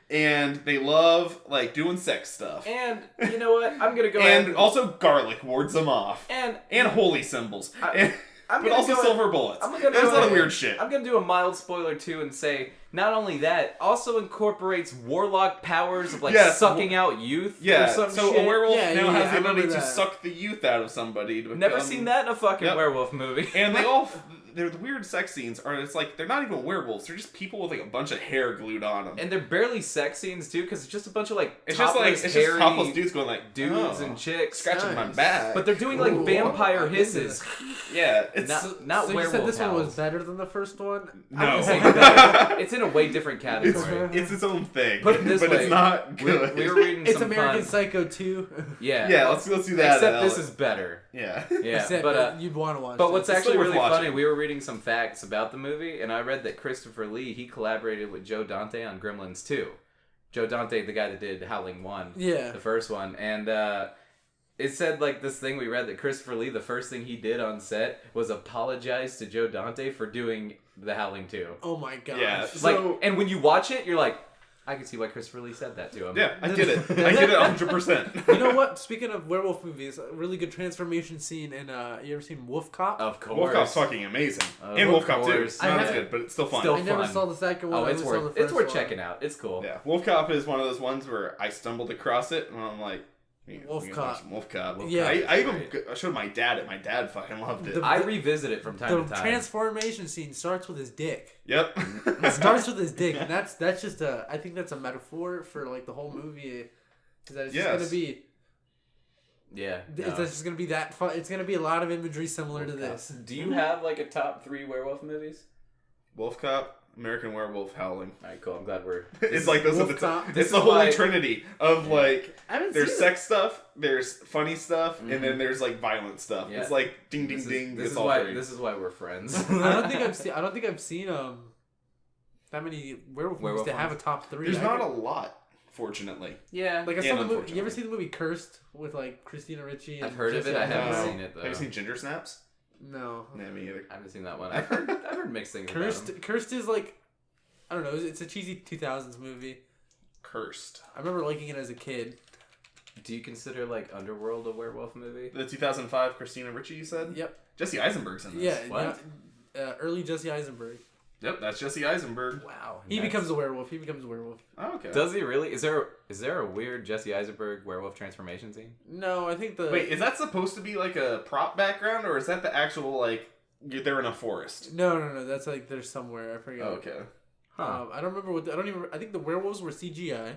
And they love, like, doing sex stuff. And, you know what? I'm gonna go and also garlic wards them off. And holy symbols. But also silver bullets. There's a lot of weird shit. I'm gonna do a mild spoiler, too, and say, not only that, also incorporates warlock powers of, like, sucking out youth or some so shit. A werewolf now has the ability to suck the youth out of somebody. To Never seen that in a fucking werewolf movie. And they're the weird sex scenes are it's like they're not even werewolves, they're just people with like a bunch of hair glued on them, and they're barely sex scenes too, because it's just a bunch of like it's just topless dudes going like dudes and chicks scratching my back, but they're doing like vampire hisses. Yeah, it's not so werewolf. You said this howls. one was better than the first one? No, it's in a way different category. It's its own thing. Put it this way, it's not good. We were reading it's American Psycho 2. Yeah, let's do that. Except this is better. Yeah, but you'd want to watch. But what's actually really funny, we were reading some facts about the movie, and I read that Christopher Lee, he collaborated with Joe Dante on Gremlins 2. Joe Dante, the guy that did Howling 1. Yeah. The first one. And it said, like, this thing we read that Christopher Lee, the first thing he did on set was apologize to Joe Dante for doing the Howling 2. Oh my gosh. Yeah. Like, and when you watch it, you're like, I can see why Christopher Lee said that to him. Yeah, I get it. I get it 100%. You know what? Speaking of werewolf movies, a really good transformation scene in, you ever seen Wolf Cop? Of course. Wolf Cop's fucking amazing. And Wolf Cop 2. It's not as good, but it's still fun. I never saw the second one. Oh, it's worth checking out. It's cool. Yeah, Wolf Cop is one of those ones where I stumbled across it, and I'm like, Wolf Cop. Wolf Cop. Yeah. I even showed my dad it. My dad fucking loved it. I revisit it from time to time. The transformation scene starts with his dick. Yep. It starts with his dick, and that's just I think that's a metaphor for like the whole movie. Is that it's just gonna be. Yeah. It's just gonna be that fun. It's gonna be a lot of imagery similar to this. Do you have like a top 3 werewolf movies? Wolf Cop, American Werewolf, Howling. All right, cool. I'm glad we're. It's like those are the Cop. It's the holy trinity of like. There's seen sex stuff, there's funny stuff, and then there's like violent stuff. Yeah. It's like ding ding ding. This is why we're friends. I don't think I've seen that many werewolf movies to have a top 3. There's not a lot, fortunately. Yeah. Like I saw the movie. You ever see the movie Cursed with like Christina Ricci? I've heard of it. I haven't seen it though. Have you seen Ginger Snaps? No. Yeah, me either. I haven't seen that one. I've heard mixed things about it. Cursed is like, I don't know. It's a cheesy 2000s movie. Cursed. I remember liking it as a kid. Do you consider like Underworld a werewolf movie? The 2005 Christina Ricci, you said? Yep. Jesse Eisenberg's in this. Yeah. What? Early Jesse Eisenberg. Yep, that's Jesse Eisenberg. Wow. He becomes a werewolf. Oh, okay. Does he really? Is there a weird Jesse Eisenberg werewolf transformation scene? No, I think the... Wait, is that supposed to be like a prop background, or is that the actual, like, they're in a forest? No. That's like, they're somewhere. I forget. Oh, okay. Huh. I don't remember I think the werewolves were CGI.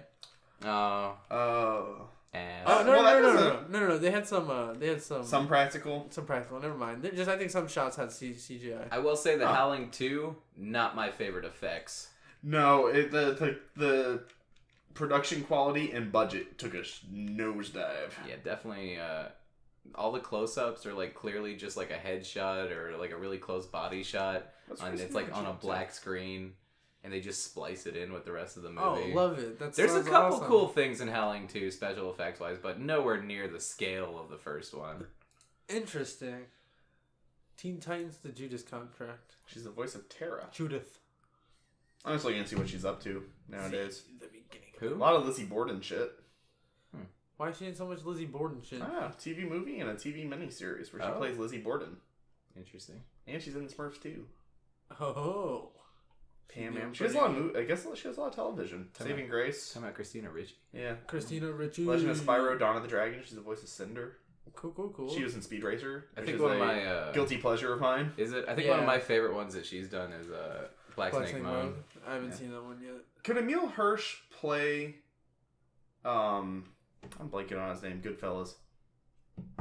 Oh. No. They had some. Some practical. Some practical. Never mind. I think some shots had CGI. I will say the Howling 2, not my favorite effects. No, the production quality and budget took a nosedive. Yeah, definitely. All the close-ups are like clearly just like a headshot or like a really close body shot. It's like on a black screen. And they just splice it in with the rest of the movie. Oh, love it. There's a couple cool things in Howling 2, special effects wise, but nowhere near the scale of the first one. Interesting. Teen Titans: The Judas Contract. She's the voice of Tara. Judith. I'm just looking to see what she's up to nowadays. The beginning. Who? A lot of Lizzie Borden shit. Why is she in so much Lizzie Borden shit? TV movie and a TV miniseries where she plays Lizzie Borden. Interesting. And she's in the Smurfs too. Oh. Pam. She has a lot of I guess she has a lot of television. Saving Grace. Talking about Christina Ricci. Yeah. Christina Ricci. Legend of Spyro, Dawn of the Dragon. She's the voice of Cinder. Cool. She was in Speed Racer. I think one of my guilty pleasure of mine. Is it? I think one of my favorite ones that she's done is Black Snake Moan. I haven't seen that one yet. Could Emil Hirsch play? I'm blanking on his name. Goodfellas.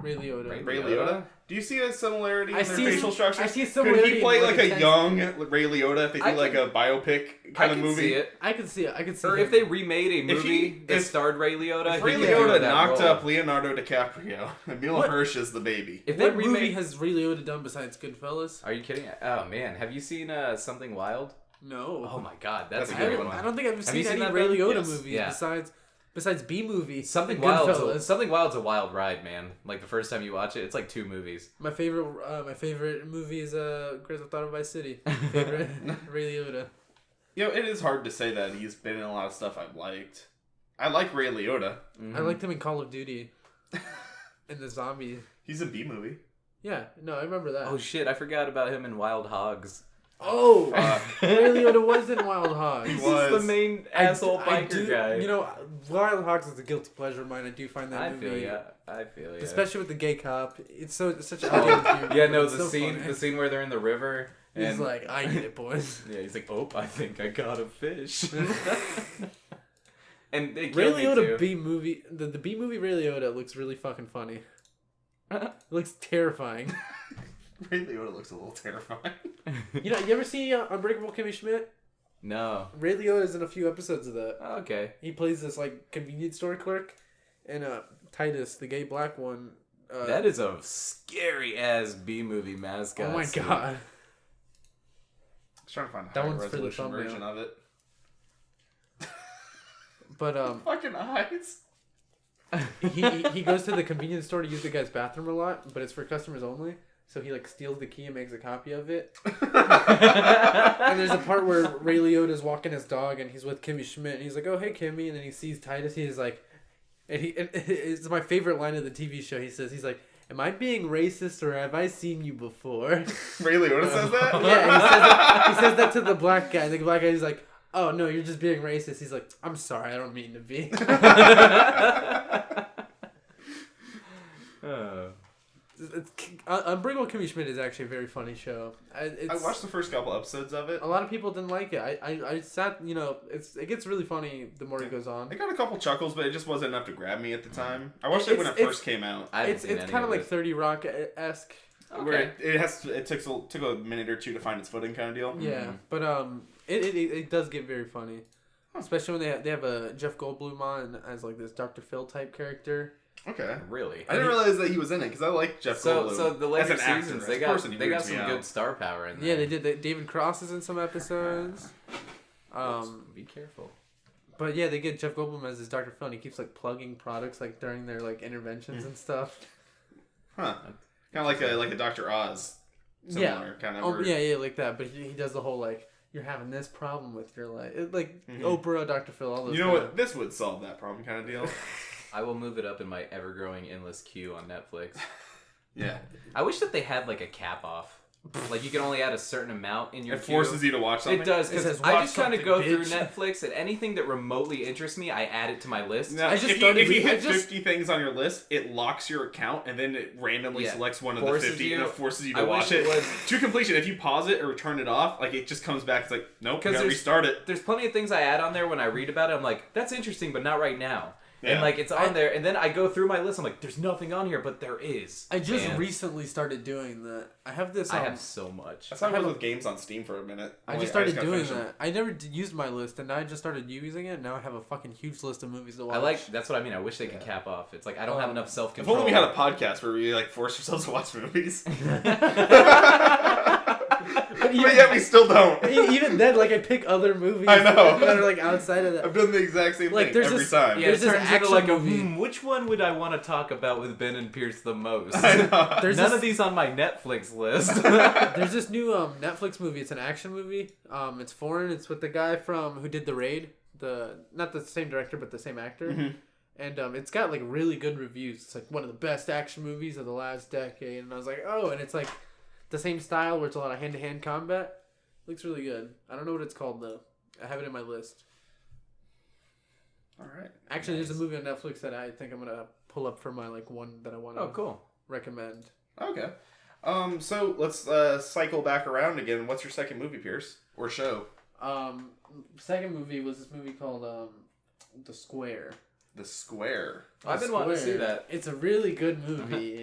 Ray Liotta. Ray Liotta? Do you see a similarity in their facial structure? I see a similarity. Could he play like a young Ray Liotta if they do like a biopic kind of movie? I could see it. Or if they remade a movie that starred Ray Liotta. If Ray Liotta knocked up Leonardo DiCaprio, Emil Hirsch is the baby. What movie has Ray Liotta done besides Goodfellas? Are you kidding? Oh man, have you seen Something Wild? No. Oh my god, that's a great one. I don't think I've seen any Ray Liotta movies besides B movie. Something Wild's a wild ride, man. Like the first time you watch it, it's like 2 movies. My favorite movie is Grand Theft Auto Vice City. Favorite Ray Liotta. You know, it is hard to say that he's been in a lot of stuff I've liked. I like Ray Liotta. Mm-hmm. I liked him in Call of Duty. In the zombie. He's a B movie. Yeah, no, I remember that. Oh shit, I forgot about him in Wild Hogs. Oh, Ray Liotta was in Wild Hogs. He's the main asshole biker guy. You know, Wild Hogs is a guilty pleasure of mine. I do find that movie. I feel ya. Especially with the gay cop. It's such a yeah, no, the scene where they're in the river. And he's like, I get it, boys. Yeah, he's like, I think I caught a fish. And they Ray Liotta B movie, the B movie Ray Liotta looks really fucking funny. It looks terrifying. Ray Liotta looks a little terrifying. You ever see Unbreakable Kimmy Schmidt? No. Ray Liotta's in a few episodes of that. Oh, okay. He plays this like convenience store clerk, and Titus, the gay black one. That is a scary ass B movie mascot. Oh my god. I was trying to find a that high one's resolution version of it. But fucking eyes. he goes to the convenience store to use the guy's bathroom a lot, but it's for customers only. So he like steals the key and makes a copy of it. And there's a part where Ray Liotta's walking his dog and he's with Kimmy Schmidt and he's like, "Oh hey Kimmy," and then he sees Titus. He's like, and it's my favorite line of the TV show. He's like, "Am I being racist or have I seen you before?" Ray Liotta says that. Yeah, and he says that to the black guy. And the black guy's like, "Oh no, you're just being racist." He's like, "I'm sorry, I don't mean to be." Unbreakable Kimmy Schmidt is actually a very funny show. I watched the first couple episodes of it. A lot of people didn't like it. I sat, it gets really funny the more it goes on. I got a couple chuckles, but it just wasn't enough to grab me at the time. I watched it when it first came out. It's kind of like 30 Rock-esque. Okay. Where it took a minute or two to find its footing kind of deal. Yeah, but it does get very funny. Especially when they have a Jeff Goldblum on as like this Dr. Phil type character. Okay. Really? I didn't realize that he was in it because I like Jeff Goldblum. So the later as an seasons, actor, they got some good star power in there. Yeah, they did. David Cross is in some episodes. Be careful. But yeah, they get Jeff Goldblum as his Dr. Phil, and he keeps like plugging products like during their like interventions and stuff. Huh. Kind of like a Dr. Oz. Similar, kind of. Oh, yeah, like that. But he does the whole like, you're having this problem with your life, Oprah, Dr. Phil, all those. You know what? This would solve that problem, kind of deal. I will move it up in my ever-growing endless queue on Netflix. Yeah. I wish that they had like a cap off. Like you can only add a certain amount in your queue. It forces you to watch something? It does, because I just kind of go through Netflix, and anything that remotely interests me, I add it to my list. Now, if you hit 50 things on your list, it locks your account, and then it randomly selects one of the 50, and it forces you to watch it. To completion. If you pause it or turn it off, like it just comes back, it's like, nope, you gotta restart it. There's plenty of things I add on there when I read about it, I'm like, that's interesting, but not right now. Yeah. And like it's on there, and then I go through my list. I'm like, "There's nothing on here, but there is." I just recently started doing that. I have this. I have so much. That's how I was with games on Steam for a minute. I just started doing that. I never used my list, and now I just started using it. And now I have a fucking huge list of movies to watch. That's what I mean. I wish they could cap off. It's like I don't have enough self-control. If only we had a podcast where we like force ourselves to watch movies. But yet we still don't. Even then, like I pick other movies. I know. That are like outside of that. I've done the exact same thing every time. Yeah, there's this action like movie. Which one would I want to talk about with Ben and Pierce the most? I know. There's none of these on my Netflix list. There's this new Netflix movie. It's an action movie. It's foreign. It's with the guy who did The Raid. Not the same director, but the same actor. Mm-hmm. And it's got like really good reviews. It's like one of the best action movies of the last decade. And I was like, oh, and it's like the same style where it's a lot of hand-to-hand combat. Looks really good. I don't know what it's called though. I have it in my list. All right. Actually, there's a movie on Netflix that I think I'm gonna pull up for my like one that I want to recommend. Okay. So let's cycle back around again. What's your second movie, Pierce, or show? Second movie was this movie called The Square. The Square. I've been wanting to see that. It's a really good movie.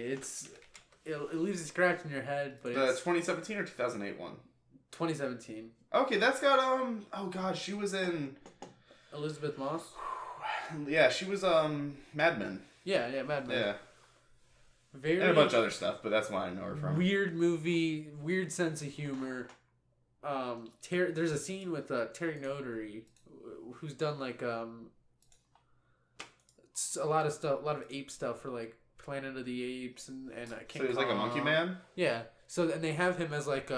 It leaves a scratch in your head, but the 2017 or 2008 one. 2017. Okay, that's got oh god, she was in Elizabeth Moss. Yeah, she was Mad Men. Yeah, Mad Men. Yeah. And a bunch of other stuff, but that's why I know her from. Weird movie, weird sense of humor. There's a scene with Terry Notary, who's done like a lot of stuff, a lot of ape stuff for like Planet of the Apes and King So he's like a monkey man. Yeah. So and they have him as like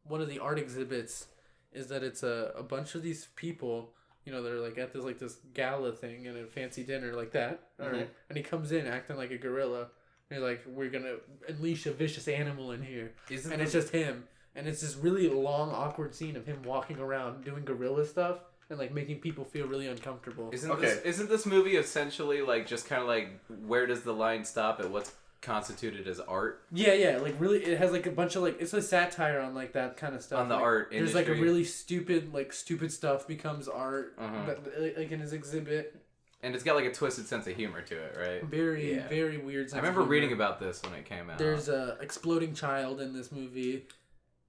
one of the art exhibits is that it's a bunch of these people, they're like at this gala thing and a fancy dinner like that. All right. And he comes in acting like a gorilla. And he's like, we're gonna unleash a vicious animal in here. It's just him. And it's this really long, awkward scene of him walking around doing gorilla stuff and like making people feel really uncomfortable. Isn't this movie essentially like just kind of like where does the line stop at what's constituted as art? Yeah, like really, it has like a bunch of like it's a satire on like that kind of stuff. On the art industry. There's like a really stupid stuff becomes art, like in his exhibit. And it's got like a twisted sense of humor to it, right? Very weird sense I remember reading about this when it came out. There's a exploding child in this movie.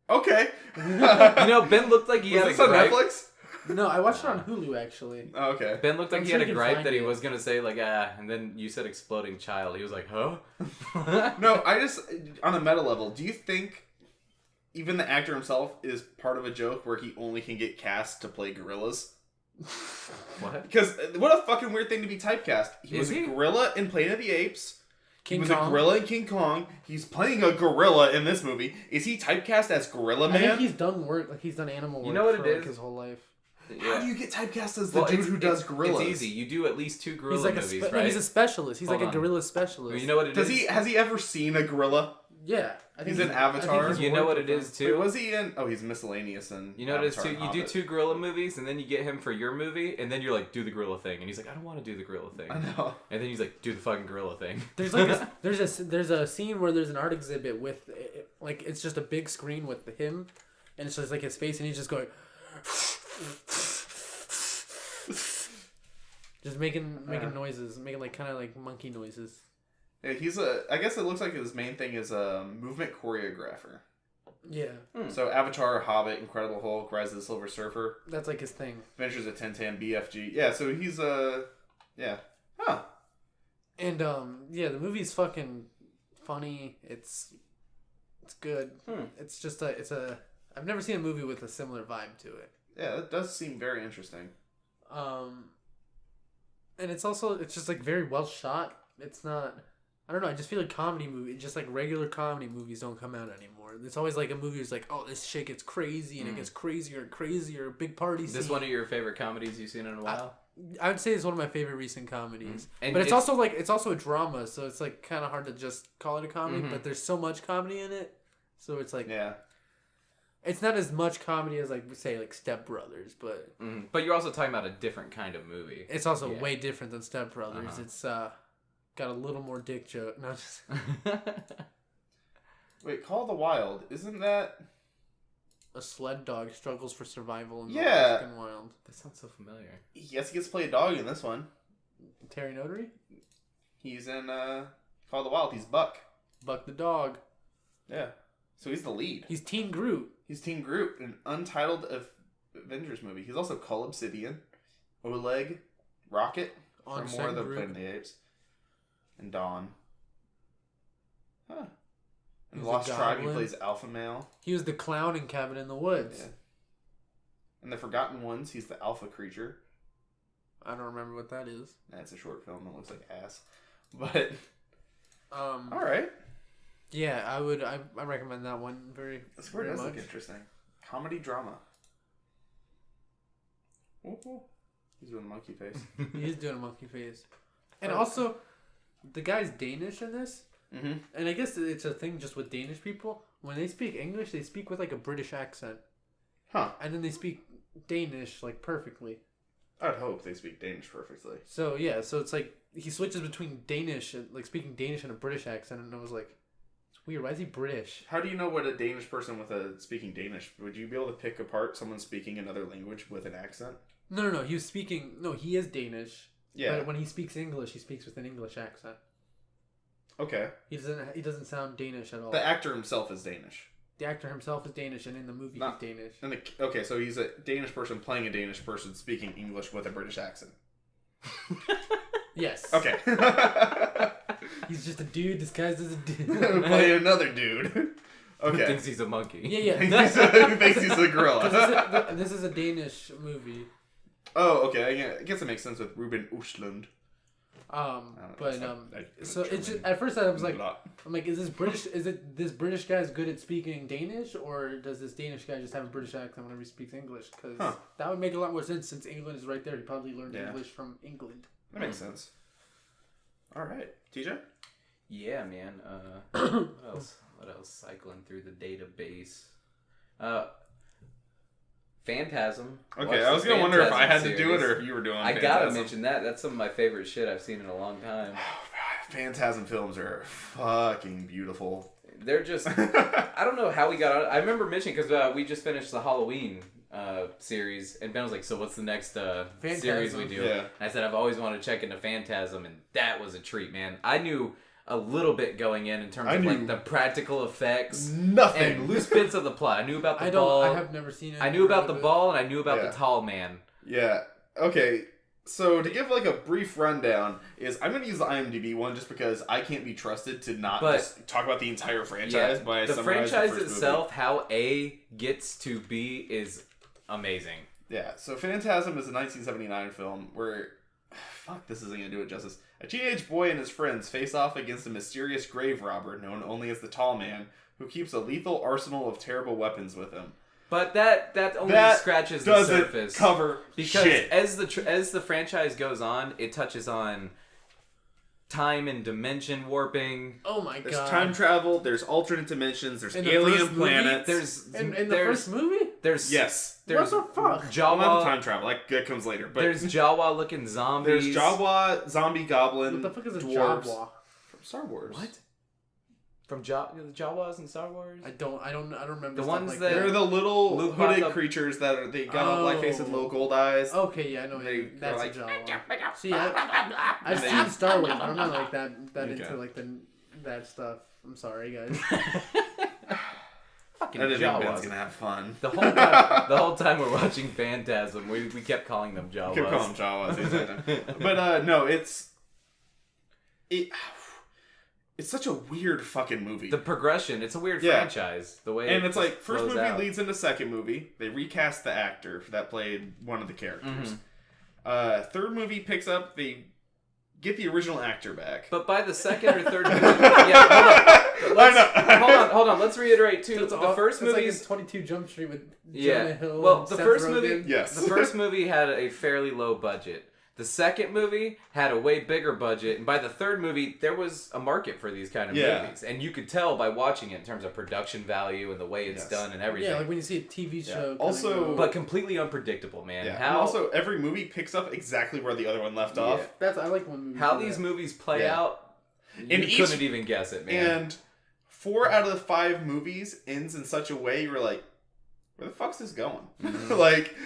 Okay. Ben looked like he had a gripe. On Netflix? No, I watched it on Hulu actually. Oh, okay. Ben looked like he had a gripe that he was gonna say like and then you said exploding child. He was like, huh? No, I just on a meta level. Do you think even the actor himself is part of a joke where he only can get cast to play gorillas? What? Because what a fucking weird thing to be typecast. He was a gorilla in Planet of the Apes. He was a gorilla in King Kong. He's playing a gorilla in this movie. Is he typecast as Gorilla Man? I think he's done work. Like he's done animal work. You know what for, it is? Like, his whole life. How do you get typecast as the dude who does gorillas? It's easy. You do at least 2 gorilla movies, right? No, he's a specialist. He's like a gorilla specialist. Well, you know what it is? Has he ever seen a gorilla? Yeah. He's in Avatar. You know what it is too? Wait, was he in? Oh, he's miscellaneous in. You know what it is too? You do 2 gorilla movies, and then you get him for your movie, and then you're like, do the gorilla thing, and he's like, I don't want to do the gorilla thing. I know. And then he's like, do the fucking gorilla thing. There's like there's a scene where there's an art exhibit with like it's just a big screen with him, and it's just like his face, and he's just going. Just making noises, making like kind of like monkey noises. Yeah, I guess it looks like his main thing is a movement choreographer. Yeah. So Avatar, Hobbit, Incredible Hulk, Rise of the Silver Surfer. That's like his thing. Adventures of Tintin, BFG. Yeah, so he's yeah. Huh. And yeah, the movie's fucking funny. It's good. It's just I've never seen a movie with a similar vibe to it. Yeah, it does seem very interesting. And it's just like very well shot. It's not, I don't know, I just feel like comedy movie, just like regular comedy movies don't come out anymore. It's always like a movie that's like, oh, this shit gets crazy and it gets crazier and crazier, big party scene. This one of your favorite comedies you've seen in a while? I would say it's one of my favorite recent comedies. But it's also a drama, so it's like kind of hard to just call it a comedy, but there's so much comedy in it. So it's like, yeah. It's not as much comedy as like say like Step Brothers, but but you're also talking about a different kind of movie. It's also way different than Step Brothers. It's got a little more dick joke. No, just Wait, Call of the Wild, isn't that a sled dog struggles for survival in the Alaskan wild? That sounds so familiar. Yes, he gets to play a dog in this one. Terry Notary? He's in Call of the Wild. He's Buck. Buck the dog. Yeah. So he's the lead. He's Teen Groot. He's Teen Groot, an untitled Avengers movie. He's also Cull Obsidian, Oleg, Rocket, from more of the Planet of the Apes, and Dawn. Huh. And Lost Tribe, he plays Alpha Male. He was the clown in Cabin in the Woods. Yeah. And the Forgotten Ones, he's the Alpha Creature. I don't remember what that is. That's a short film that looks like ass. But, all right. Yeah, I recommend that one very This word does look interesting. Comedy drama. Ooh. He's doing a monkey face. He is doing a monkey face. And also, the guy's Danish in this. Mm-hmm. And I guess it's a thing just with Danish people. When they speak English, they speak with like a British accent. Huh. And then they speak Danish like perfectly. I'd hope they speak Danish perfectly. So yeah, so it's like he switches between Danish and like speaking Danish and a British accent, and I was like, it's weird. Why is he British? How do you know what a Danish person with a speaking Danish? Would you be able to pick apart someone speaking another language with an accent? No. He was speaking. No, he is Danish. Yeah. But when he speaks English, he speaks with an English accent. Okay. He doesn't sound Danish at all. The actor himself is Danish. The actor himself is Danish, and in the movie he's Danish. Okay, so he's a Danish person playing a Danish person speaking English with a British accent. Yes. Okay. He's just a dude disguised as a dude. Playing another dude. Okay. Who thinks he's a monkey. Yeah. Who thinks he's a gorilla. This is a Danish movie. Oh, okay. I guess it makes sense with Ruben Östlund. So it's just, at first I was like, is this British? Is it this British guy's good at speaking Danish, or does this Danish guy just have a British accent whenever he speaks English? Because that would make a lot more sense since England is right there. He probably learned English from England. That makes sense. All right, TJ. Yeah, man. What else? Cycling through the database. Phantasm. Okay, I was gonna wonder if I had to do it or if you were doing. I gotta mention that. That's some of my favorite shit I've seen in a long time. Phantasm films are fucking beautiful. They're just. I don't know how we got on. I remember mentioning because we just finished the Halloween series, and Ben was like, "So what's the next series we do?" Yeah. And I said, "I've always wanted to check into Phantasm," and that was a treat, man. I knew a little bit going in terms of like the practical effects, nothing, and loose bits of the plot. I knew about the ball. I have never seen it. I knew about the ball, and I knew about the tall man. Yeah. Okay. So to give like a brief rundown is I'm going to use the IMDb one just because I can't be trusted to not just talk about the entire franchise by the franchise itself. How A gets to B is amazing. Yeah, so Phantasm is a 1979 film where, fuck, this isn't gonna do it justice. A teenage boy and his friends face off against a mysterious grave robber known only as the Tall Man, who keeps a lethal arsenal of terrible weapons with him. But that only scratches the surface. Cover because shit. as the franchise goes on, it touches on time and dimension warping. Oh my god! There's time travel. There's alternate dimensions. There's alien planets. In the first movie. There's what the fuck? Jawa. Not time travel. That comes later. But there's Jawa looking zombies. There's Jawa, zombie goblin. What the fuck is a dwarves. Jawa? From Star Wars. What? From Jawas in Star Wars? I don't remember. The ones like that they're the little Luke hooded creatures that they got black faces, little gold eyes. Okay, yeah, I know. That's like, a Jawa. See, I've seen Star Wars. I'm not like that into like that stuff. I'm sorry, guys. Fucking I didn't Jawas. think Ben's gonna have fun. The whole time we're watching Phantasm, we kept calling them Jawas. Kept calling them Jawas. But no, it's such a weird fucking movie. The progression, it's a weird franchise. The way and it's like first movie leads into second movie. They recast the actor that played one of the characters. Mm-hmm. Third movie picks up. They get the original actor back. But by the second or third movie, hold on. Let's reiterate too. The first movie is 22 Jump Street with Jonah Hill. Well, the first movie, yes. The first movie had a fairly low budget. The second movie had a way bigger budget, and by the third movie, there was a market for these kind of movies, and you could tell by watching it in terms of production value and the way it's done and everything. Yeah, like when you see a TV show. Also, but completely unpredictable, man. Yeah. And also, every movie picks up exactly where the other one left off. I like one movie. How these movies play out, you couldn't even guess it, man. And 4 out of the 5 movies ends in such a way you're like, where the fuck's this going? Like,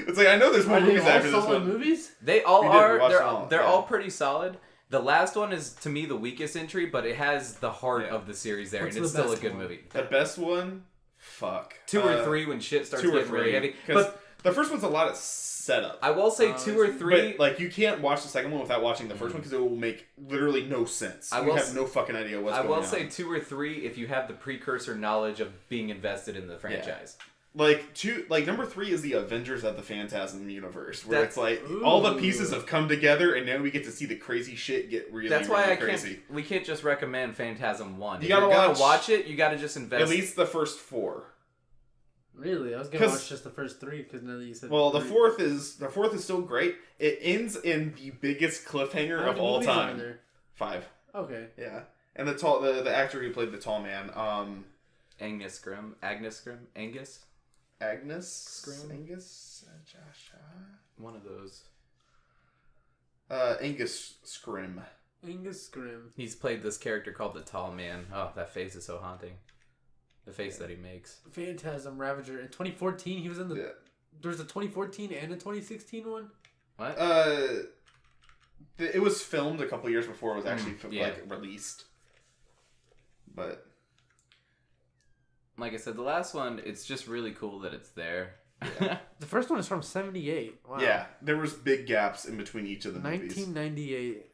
it's like I know there's more movies after this one. Movies? They all are. They're all pretty solid. The last one is to me the weakest entry, but it has the heart of the series there, and it's still a good movie. The best one, fuck. 2 or 3 when shit starts getting really heavy. But the first one's a lot of setup. I will say 2 or 3. But like you can't watch the second one without watching the first one because it will make literally no sense. You have no fucking idea what's going on. I will say 2 or 3 if you have the precursor knowledge of being invested in the franchise. Like number 3 is the Avengers of the Phantasm universe, where it's like all the pieces have come together, and now we get to see the crazy shit get really. That's why crazy. We can't just recommend Phantasm 1. You if gotta you're gonna watch it. You gotta just invest at least the first 4. Really, I was gonna watch just the first 3 because now that you said. Well, the fourth is still great. It ends in the biggest cliffhanger of all time. 5. Okay. Yeah, and the actor who played the Tall Man, Agnes Scrim. One of those. Angus Scrim. He's played this character called the Tall Man. Oh, that face is so haunting. The face that he makes. Phantasm Ravager. In 2014, he was in the... There's a 2014 and a 2016 one? What? It was filmed a couple years before it was actually released. But... Like I said, the last one, it's just really cool that it's there. Yeah. The first one is from 78. Wow. Yeah, there was big gaps in between each of the movies. 1998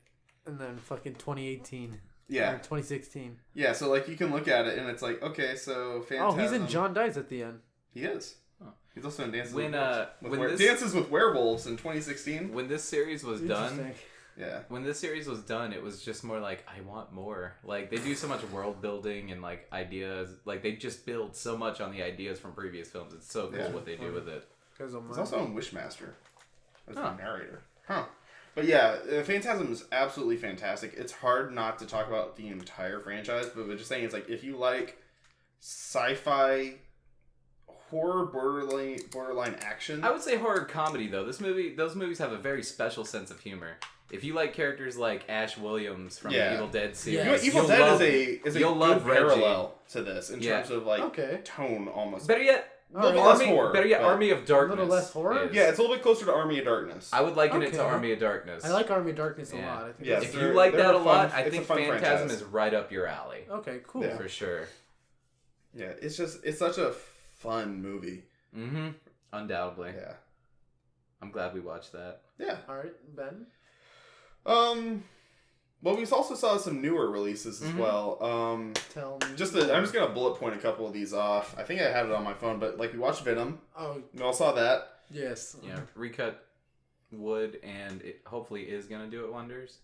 and then fucking 2018. Yeah. Or 2016. Yeah, so like you can look at it and it's like, okay, so Phantasm. Oh, he's in John Dies at the end. He is. Oh. He's also in Dances Dances with Werewolves in 2016. When this series was done... Yeah. When this series was done, it was just more like, I want more. Like, they do so much world building and, like, ideas. Like, they just build so much on the ideas from previous films. It's so cool what they do with it. He's also in Wishmaster as the narrator. But yeah, Phantasm is absolutely fantastic. It's hard not to talk about the entire franchise, but just saying, it's like, if you like sci-fi, horror, borderline action. I would say horror comedy, though. Those movies have a very special sense of humor. If you like characters like Ash Williams from the Evil Dead series, Evil Dead is a good parallel to this in terms of tone almost. Better yet, Army of Darkness. A little less horror? Yeah, it's a little bit closer to Army of Darkness. I would liken it to Army of Darkness. I like Army of Darkness a lot. I think if you like that a lot, I think Phantasm is right up your alley. Okay, cool. Yeah. For sure. Yeah, it's such a fun movie. Mm-hmm. Undoubtedly. Yeah. I'm glad we watched that. Yeah. Alright, Ben? Well, we also saw some newer releases as well. Tell me. I'm just gonna bullet point a couple of these off. I think I had it on my phone, but like we watched Venom. Oh. We all saw that. Yes. Yeah, recut would, and it hopefully is gonna do it wonders.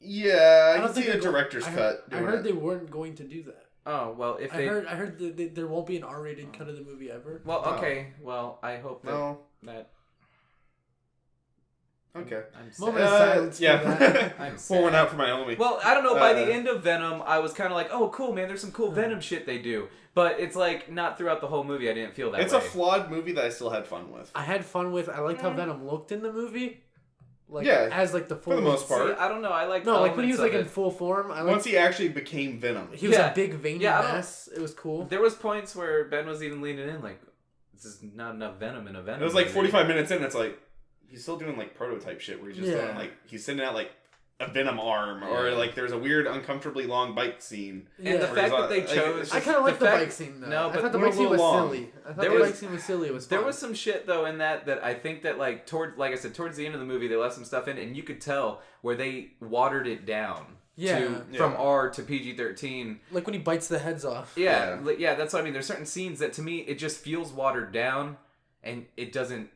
Yeah, I can see a director's cut. I heard they weren't going to do that. Oh well, if I heard that there won't be an R-rated cut of the movie ever. Well, okay. Well, I hope that. Okay. Moment of silence. Yeah. I'm pouring out for my enemy. Well, I don't know. By the end of Venom, I was kind of like, "Oh, cool, man! There's some cool Venom shit they do." But it's like not throughout the whole movie. I didn't feel that. It's a flawed movie that I still had fun with. I had fun with. I liked how Venom looked in the movie. Like, yeah, as like the full. For the most part. See, I don't know. I like like when he was like in full form. Once he actually became Venom, he was a big veiny mess. It was cool. There was points where Ben was even leaning in, like, "This is not enough Venom in a Venom." It was like 45 minutes in. It's like he's still doing like prototype shit where he's just doing, like he's sending out like a Venom arm or like there's a weird uncomfortably long bike scene. And the fact that they chose, I kind of like the bike scene though. No, but I thought the bike scene was silly. I thought the bike scene was silly. It was fun. There was some shit though in that I think that like I said, towards the end of the movie they left some stuff in, and you could tell where they watered it down. From R to PG-13. Like when he bites the heads off. Yeah, that's what I mean. There's certain scenes that to me it just feels watered down, and it doesn't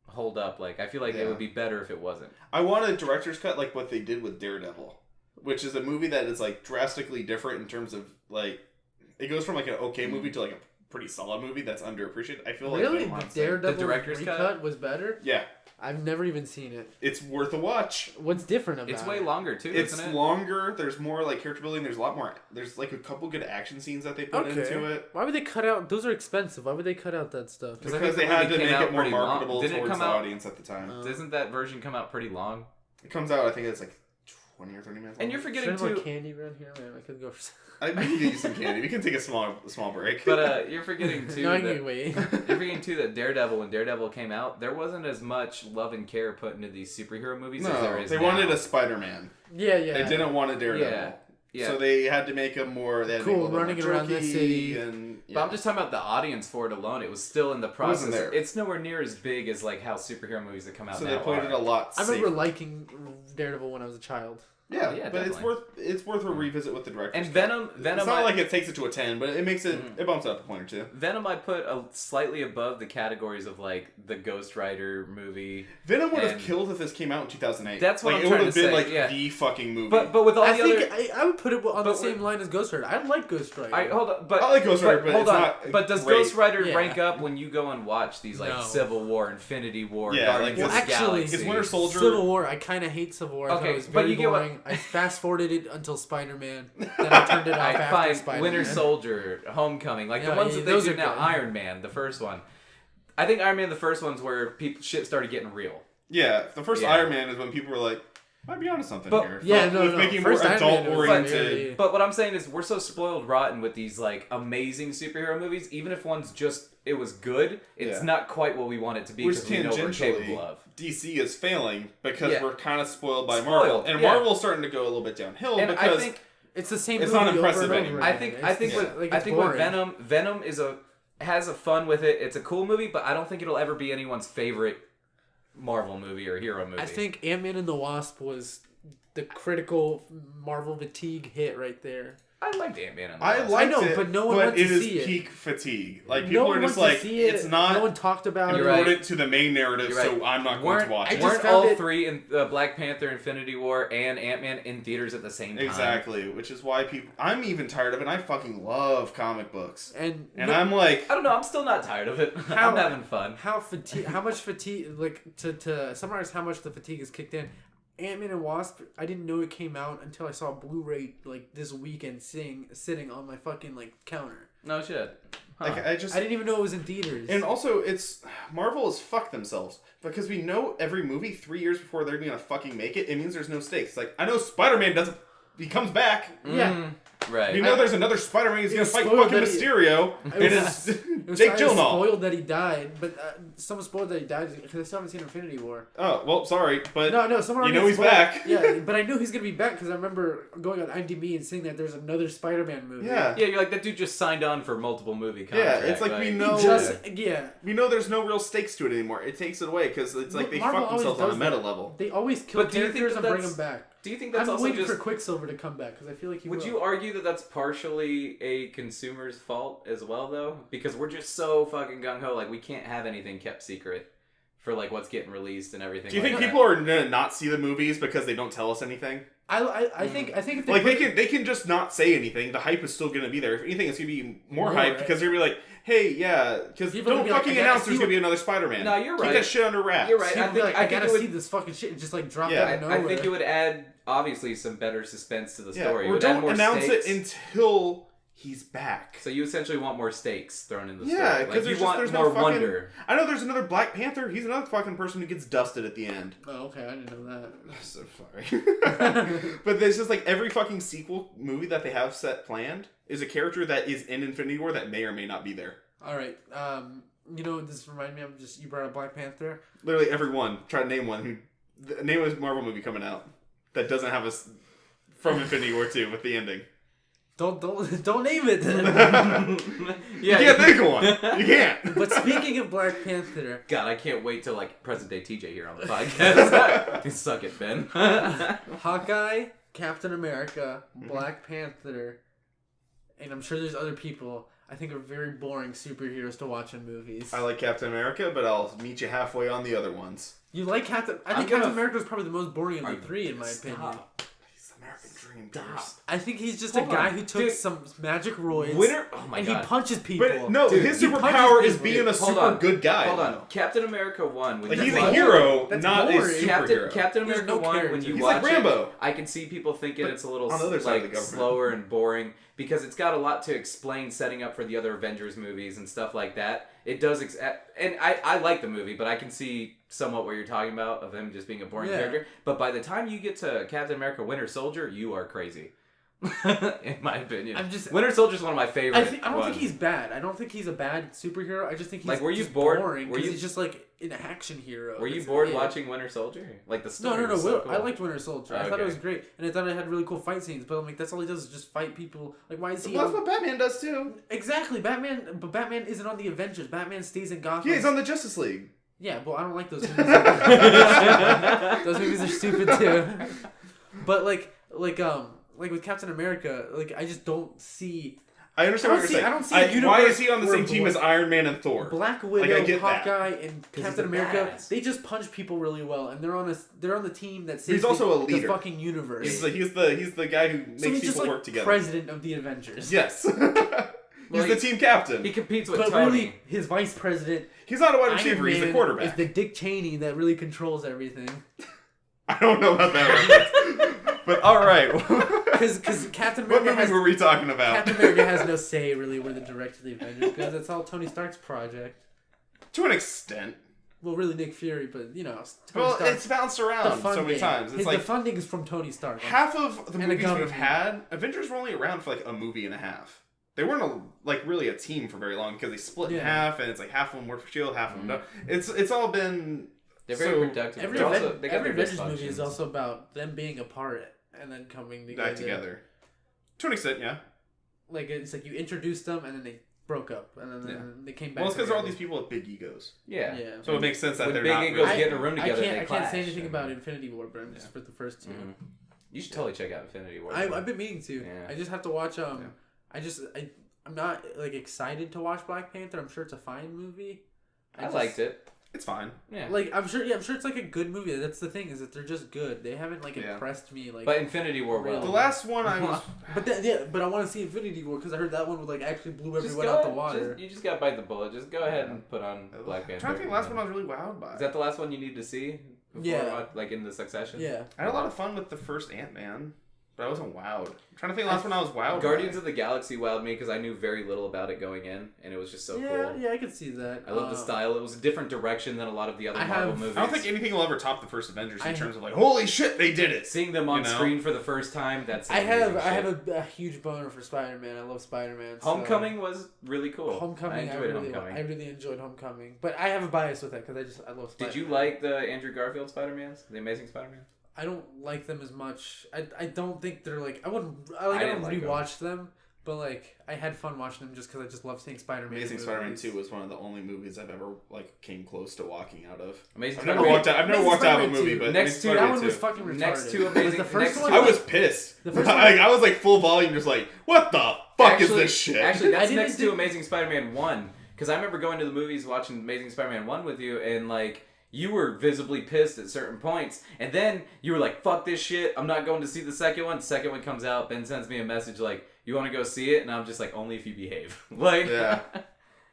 hold up. Like I feel like it would be better if it wasn't. I want a director's cut like what they did with Daredevil, which is a movie that is like drastically different in terms of like it goes from like an okay movie to like a pretty solid movie that's underappreciated. I feel like the Daredevil the director's cut was better. Yeah. I've never even seen it. It's worth a watch. What's different about it? It's way longer too, isn't it? It's longer. There's more like character building. There's a lot more. There's like a couple good action scenes that they put into it. Why would they cut out? Those are expensive. Why would they cut out that stuff? Because they had to make it more marketable towards the audience at the time. Doesn't that version come out pretty long? It comes out, I think it's like 20 or 30 minutes long. And you're forgetting too. More candy around here, man. I could go for. I can get you some candy. We can take a small break. But you're forgetting too. You're forgetting too that Daredevil, when Daredevil came out, there wasn't as much love and care put into these superhero movies as there is they now. wanted a Spider-Man. Yeah. They didn't want a Daredevil. Yeah. So they had to make him more. They had cool, running around the city. But I'm just talking about the audience for it alone. It was still in the process. It's nowhere near as big as like how superhero movies that come out now. So they played it a lot safer. I remember liking Daredevil when I was a child. Yeah, but it's worth a revisit with the director. And Venom, it's not like it takes it to a 10, but it makes it it bumps it up a point or two. Venom, I put slightly above the categories of like the Ghost Rider movie. Venom would have killed if this came out in 2008. That's what like, I'm trying to say. It would have been like the fucking movie. But with all the other, I would put it on the same line as Ghost Rider. I like Ghost Rider. I like Ghost Rider, but hold it's on. not. But does Ghost Rider rank up when you go and watch these like Civil War, Infinity War, Guardians of the Galaxy? Is Winter Soldier Civil War? I kind of hate Civil War. Okay, it was very boring. I fast forwarded it until Spider-Man. Then I turned it off after Spider-Man. Winter Soldier, Homecoming, like the ones that they do now. Iron Man, the first one. I think Iron Man, the first one's where shit started getting real. Yeah, the first Iron Man is when people were like, might be onto something here. Yeah, making more adult-oriented. But what I'm saying is we're so spoiled rotten with these like amazing superhero movies. Even if one's it was good, it's not quite what we want it to be because we know we're capable of. DC is failing because we're kind of spoiled by Marvel, and Marvel's starting to go a little bit downhill because I think it's the same. It's not impressive anymore. I think with Venom has a fun with it. It's a cool movie, but I don't think it'll ever be anyone's favorite Marvel movie or hero movie. I think Ant-Man and the Wasp was the critical Marvel fatigue hit right there. I liked Ant-Man and the Wasp. I know, but no one went to see it. It is peak fatigue. Like people are just like, it's not. No one talked about it. Important to the main narrative, so I'm not going to watch it. Weren't all three in Black Panther, Infinity War, and Ant-Man in theaters at the same time? Exactly, which is why I'm even tired of it. I fucking love comic books, and I'm like, I don't know. I'm still not tired of it. I'm having fun. How much fatigue? Like to summarize, how much the fatigue is kicked in. Ant-Man and Wasp, I didn't know it came out until I saw Blu-ray like this weekend sitting on my fucking like counter. No shit. Huh. Like I didn't even know it was in theaters. And also, it's Marvel has fucked themselves because we know every movie 3 years before they're gonna fucking make it. It means there's no stakes. Like I know Spider-Man he comes back. Yeah. Right. You know there's another Spider-Man who's going to fight fucking Mysterio. It is Jake Gyllenhaal. Spoiled that he died, but someone spoiled that he died because I still haven't seen Infinity War. Oh, well, sorry, but no, someone you know he's back. Yeah, but I knew he's going to be back because I remember going on IMDb and seeing that there's another Spider-Man movie. Yeah, you're like, that dude just signed on for multiple movie contracts. Yeah, it's like we know... We know there's no real stakes to it anymore. It takes it away because it's like they fuck themselves on a meta level. They always kill characters and bring them back. Do you think that's I'm also waiting for Quicksilver to come back because I feel like he Would you argue that that's partially a consumer's fault as well, though? Because we're just so fucking gung-ho. Like, we can't have anything kept secret for, like, what's getting released and everything. Do you think people are gonna not see the movies because they don't tell us anything? I think if they can just not say anything. The hype is still gonna be there. If anything, it's gonna be more hype because they're gonna be like, hey, yeah, because don't fucking announce there's gonna be another Spider-Man. No, you're right. Keep that shit under wraps. You're right. I gotta see this fucking shit and just like drop out of nowhere. I think it would add obviously some better suspense to the story. Or don't announce it until he's back. So you essentially want more stakes thrown in the story. Yeah, because you want more wonder. I know there's another Black Panther. He's another fucking person who gets dusted at the end. Oh, okay, I didn't know that. I'm so sorry. But there's just like every fucking sequel movie that they have set planned is a character that is in Infinity War that may or may not be there. All right. You know, this reminded me of you brought up Black Panther. Literally everyone. Try to name one. Name a Marvel movie coming out that doesn't have us from Infinity War 2 with the ending. Don't name it then. You can't think of one. You can't. But speaking of Black Panther, God, I can't wait till like present day TJ here on the podcast. Suck it, Ben. Hawkeye, Captain America, Black Panther, and I'm sure there's other people I think are very boring superheroes to watch in movies. I like Captain America, but I'll meet you halfway on the other ones. You like Captain? I think Captain America is probably the most boring of the three, in my opinion. American Dream. I think he's just a guy who took some magic roids and he punches people. But no, his superpower is being a super good guy. Hold on. Captain America 1. Like he's a hero, not a superhero. Captain America 1, when you watch like Rambo. it, I can see people thinking it's a little like slower and boring because it's got a lot to explain setting up for the other Avengers movies and stuff like that. It does, and I like the movie, but I can see somewhat what you're talking about of him just being a boring character. But by the time you get to Captain America Winter Soldier, you are crazy. In my opinion. Winter Soldier's one of my favorites. I don't think he's bad. I don't think he's a bad superhero. I just think he's like, were you bored? Boring because he's just like an action hero. Were you bored watching Winter Soldier? Like the story was so cool. I liked Winter Soldier. I thought it was great. And I thought it had really cool fight scenes, but I'm like, that's all he does is just fight people. Like, why is he... Well, that's what Batman does too. Exactly. But Batman isn't on the Avengers. Batman stays in Gotham. Yeah, he's on the Justice League. Yeah, well, I don't like those movies. Those movies are stupid too. But like with Captain America, like I just don't see. I understand what you're saying. I don't see. Why is he on the same team as Iron Man and Thor? Black Widow, Hawkeye, and Captain America. They just punch people really well, and they're on the team that saves the fucking universe. He's the guy who makes people work together. President of the Avengers. Yes. He's the team captain. He competes with Tony. But really, his vice president. He's not a wide receiver. He's the quarterback. Is the Dick Cheney that really controls everything. I don't know about that. But all right. Because Captain America. What movies were we talking about? Captain America has no say really where they direct the Avengers because it's all Tony Stark's project. To an extent. Well, really Nick Fury, but you know. It's bounced around so many times. It's the funding is from Tony Stark. Half of the movies we've had, Avengers were only around for like a movie and a half. They weren't really a team for very long because they split in half, and it's like half of them work for S.H.I.E.L.D., half of them don't. It's all been. They're very productive. Every Avengers movie is also about them being apart and then coming together. Back together. To an extent, yeah. Like it's like you introduced them and then they broke up and then they came back. Well, it's because there are all these people with big egos. Yeah. So it makes sense that they're big not egos get in a room together. I can't say anything about Infinity War, but I'm just for the first two. Mm-hmm. You should totally check out Infinity War. I've been meaning to. Yeah. I just have to watch. I'm not like excited to watch Black Panther. I'm sure it's a fine movie. I liked it. It's fine. Yeah. Like I'm sure it's like a good movie. That's the thing is that they're just good. They haven't like impressed me like. But Infinity War, the last one I was. But I want to see Infinity War because I heard that one would like actually blew everyone out the water. You just gotta bite the bullet. Just go ahead and put on Black Panther. I'm trying to think. The last one I was really wowed by. Is that the last one you need to see? Before, like in the succession. Yeah. I had a lot of fun with the first Ant-Man. But I wasn't wowed. I'm trying to think the last one I was wowed Guardians of the Galaxy wowed me because I knew very little about it going in, and it was just so cool. Yeah, I could see that. I love the style. It was a different direction than a lot of the other Marvel movies. I don't think anything will ever top the first Avengers in terms of like, holy shit, they did it! Seeing them on screen for the first time, that's I have a huge boner for Spider-Man. I love Spider-Man. Homecoming was really cool. Homecoming, I really enjoyed Homecoming. But I have a bias with that because I love Spider-Man. Did you like the Andrew Garfield Spider-Mans? The Amazing Spider-Man? I don't like them as much. I don't think they're like I don't rewatch them, but like I had fun watching them just because I just love seeing Spider-Man. Amazing Spider-Man 2 was one of the only movies I've ever like came close to walking out of. Amazing. I've never walked out of a movie, but next to that one was fucking retarded. Next to Amazing. The first one, I was pissed. The first one, I was like full volume, just like what the fuck is this shit? Actually, that's next to Amazing Spider-Man 1. because I remember going to the movies watching Amazing Spider-Man 1 with you, and like you were visibly pissed at certain points, and then you were like, fuck this shit, I'm not going to see the second one. The second one comes out, Ben sends me a message like, you want to go see it? And I'm just like, only if you behave. Like, yeah.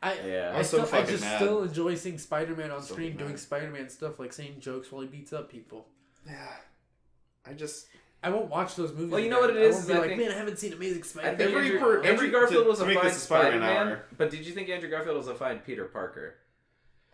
I still enjoy seeing Spider-Man on screen doing Spider-Man stuff, like saying jokes while he beats up people. Yeah. I won't watch those movies. Well, you know what it is? I think, man, I haven't seen Amazing Spider-Man. Andrew Garfield was a fine Spider-Man, but did you think Andrew Garfield was a fine Peter Parker?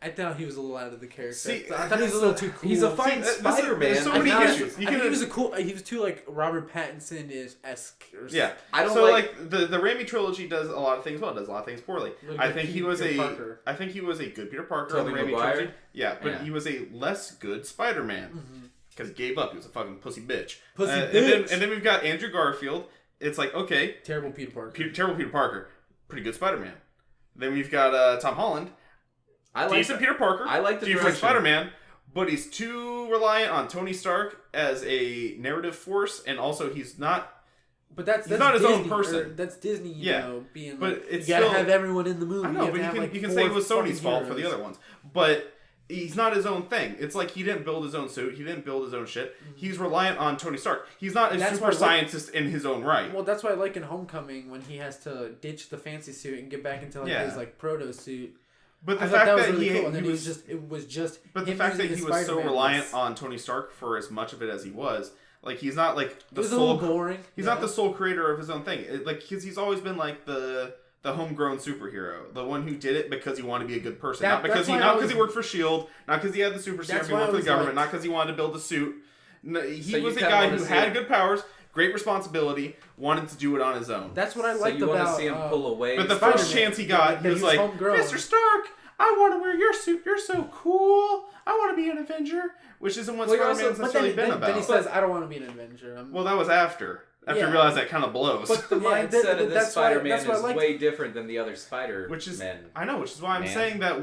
I thought he was a little out of the character. See, I thought he was a little too cool. He's a fine Spider-Man. There's so many issues. He was a cool. He was too like Robert Pattinson-esque. Yeah, I don't like the Raimi trilogy does a lot of things well. It does a lot of things poorly. I think he was a good Peter Parker in the Raimi trilogy. Yeah, but he was a less good Spider-Man because he gave up. He was a fucking pussy bitch. And then we've got Andrew Garfield. It's like, okay, terrible Peter Parker. Terrible Peter Parker. Pretty good Spider-Man. Then we've got Tom Holland. Decent Peter Parker. I like the direction. Spider-Man, but he's too reliant on Tony Stark as a narrative force, and also he's not. But that's not Disney, his own person. That's Disney, you know, being. But like, it's you gotta have everyone in the movie. I know, but you can say it was Sony's fault for the other ones, but he's not his own thing. It's like he didn't build his own suit. He didn't build his own shit. He's reliant on Tony Stark. He's not a super scientist in his own right. Well, that's why I like in Homecoming when he has to ditch the fancy suit and get back into like his like proto suit. But the fact that really cool. And it was just. But the fact that he was so reliant on Tony Stark for as much of it as he was, like he's not like the sole. Boring. He's not the sole creator of his own thing. Because he's always been like the homegrown superhero, the one who did it because he wanted to be a good person, not because he worked for SHIELD, not because he had the super serum, he worked for the government, not because he wanted to build a suit. No, he was a guy who had good powers. Great responsibility, wanted to do it on his own. That's what I liked about... So you want to see him pull away? But the first chance he got, he was like, Mr. Stark, I want to wear your suit. You're so cool. I want to be an Avenger. Which isn't what Spider-Man's necessarily been about. Then he says, I don't want to be an Avenger. Well, that was after. After he realized that kind of blows. But the mindset of this Spider-Man is way different than the other Spider-Men. Which is why I'm saying that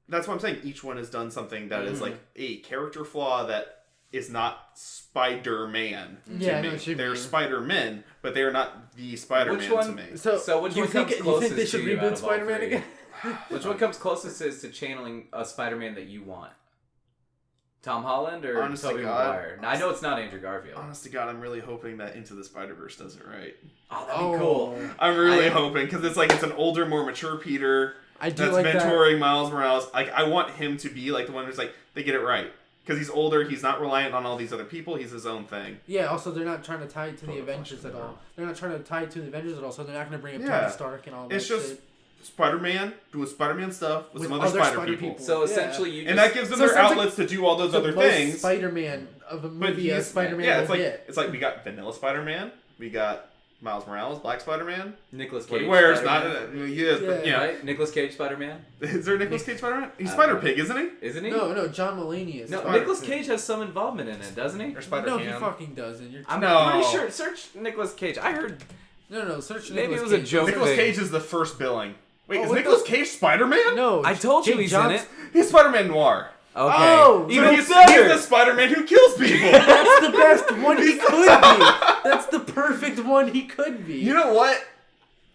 that's why I'm saying each one has done something that is like a character flaw that is not Spider-Man to me. They're Spider-Men, but they are not the Spider-Man to me. So which one comes closest? You think they should reboot Spider-Man again? Which one comes closest is to channeling a Spider-Man that you want? Tom Holland or Tobey Maguire? Now, I know it's not Andrew Garfield. Honest to God, I'm really hoping that Into the Spider-Verse does it right. Oh, that'd be cool. I'm really hoping, because it's an older, more mature Peter that's mentoring Miles Morales. Like, I want him to be like the one who's like, they get it right. Because he's older, he's not reliant on all these other people, he's his own thing. Yeah, also they're not trying to tie it to the Avengers at all. They're not trying to tie it to the Avengers at all, so they're not going to bring up Tony Stark and all that shit. It's just Spider-Man doing Spider-Man stuff with some other Spider people. So essentially you just... And that gives them their outlets to do all those other things. Spider-Man of a movie Spider-Man it's like we got Vanilla Spider-Man, we got Miles Morales, Black Spider-Man. Nicolas Cage. Where's not? Right? Nicolas Cage Spider-Man. Is there a Nicolas Cage Spider-Man? He's Spider-Pig, isn't he? Isn't he? No. John Mulaney is. No, Nicolas Cage has some involvement in it, doesn't he? Or Spider-Man. No, he fucking doesn't. I'm pretty sure. Search Nicolas Cage. I heard. No. Search. Maybe it was a joke. Nicolas Cage is the first billing. Wait, is Nicolas Cage Spider-Man? No, I told you he's in it. He's Spider-Man Noir. Okay. Oh, he's the Spider-Man who kills people. That's the best one he could be. That's the perfect one he could be. You know what?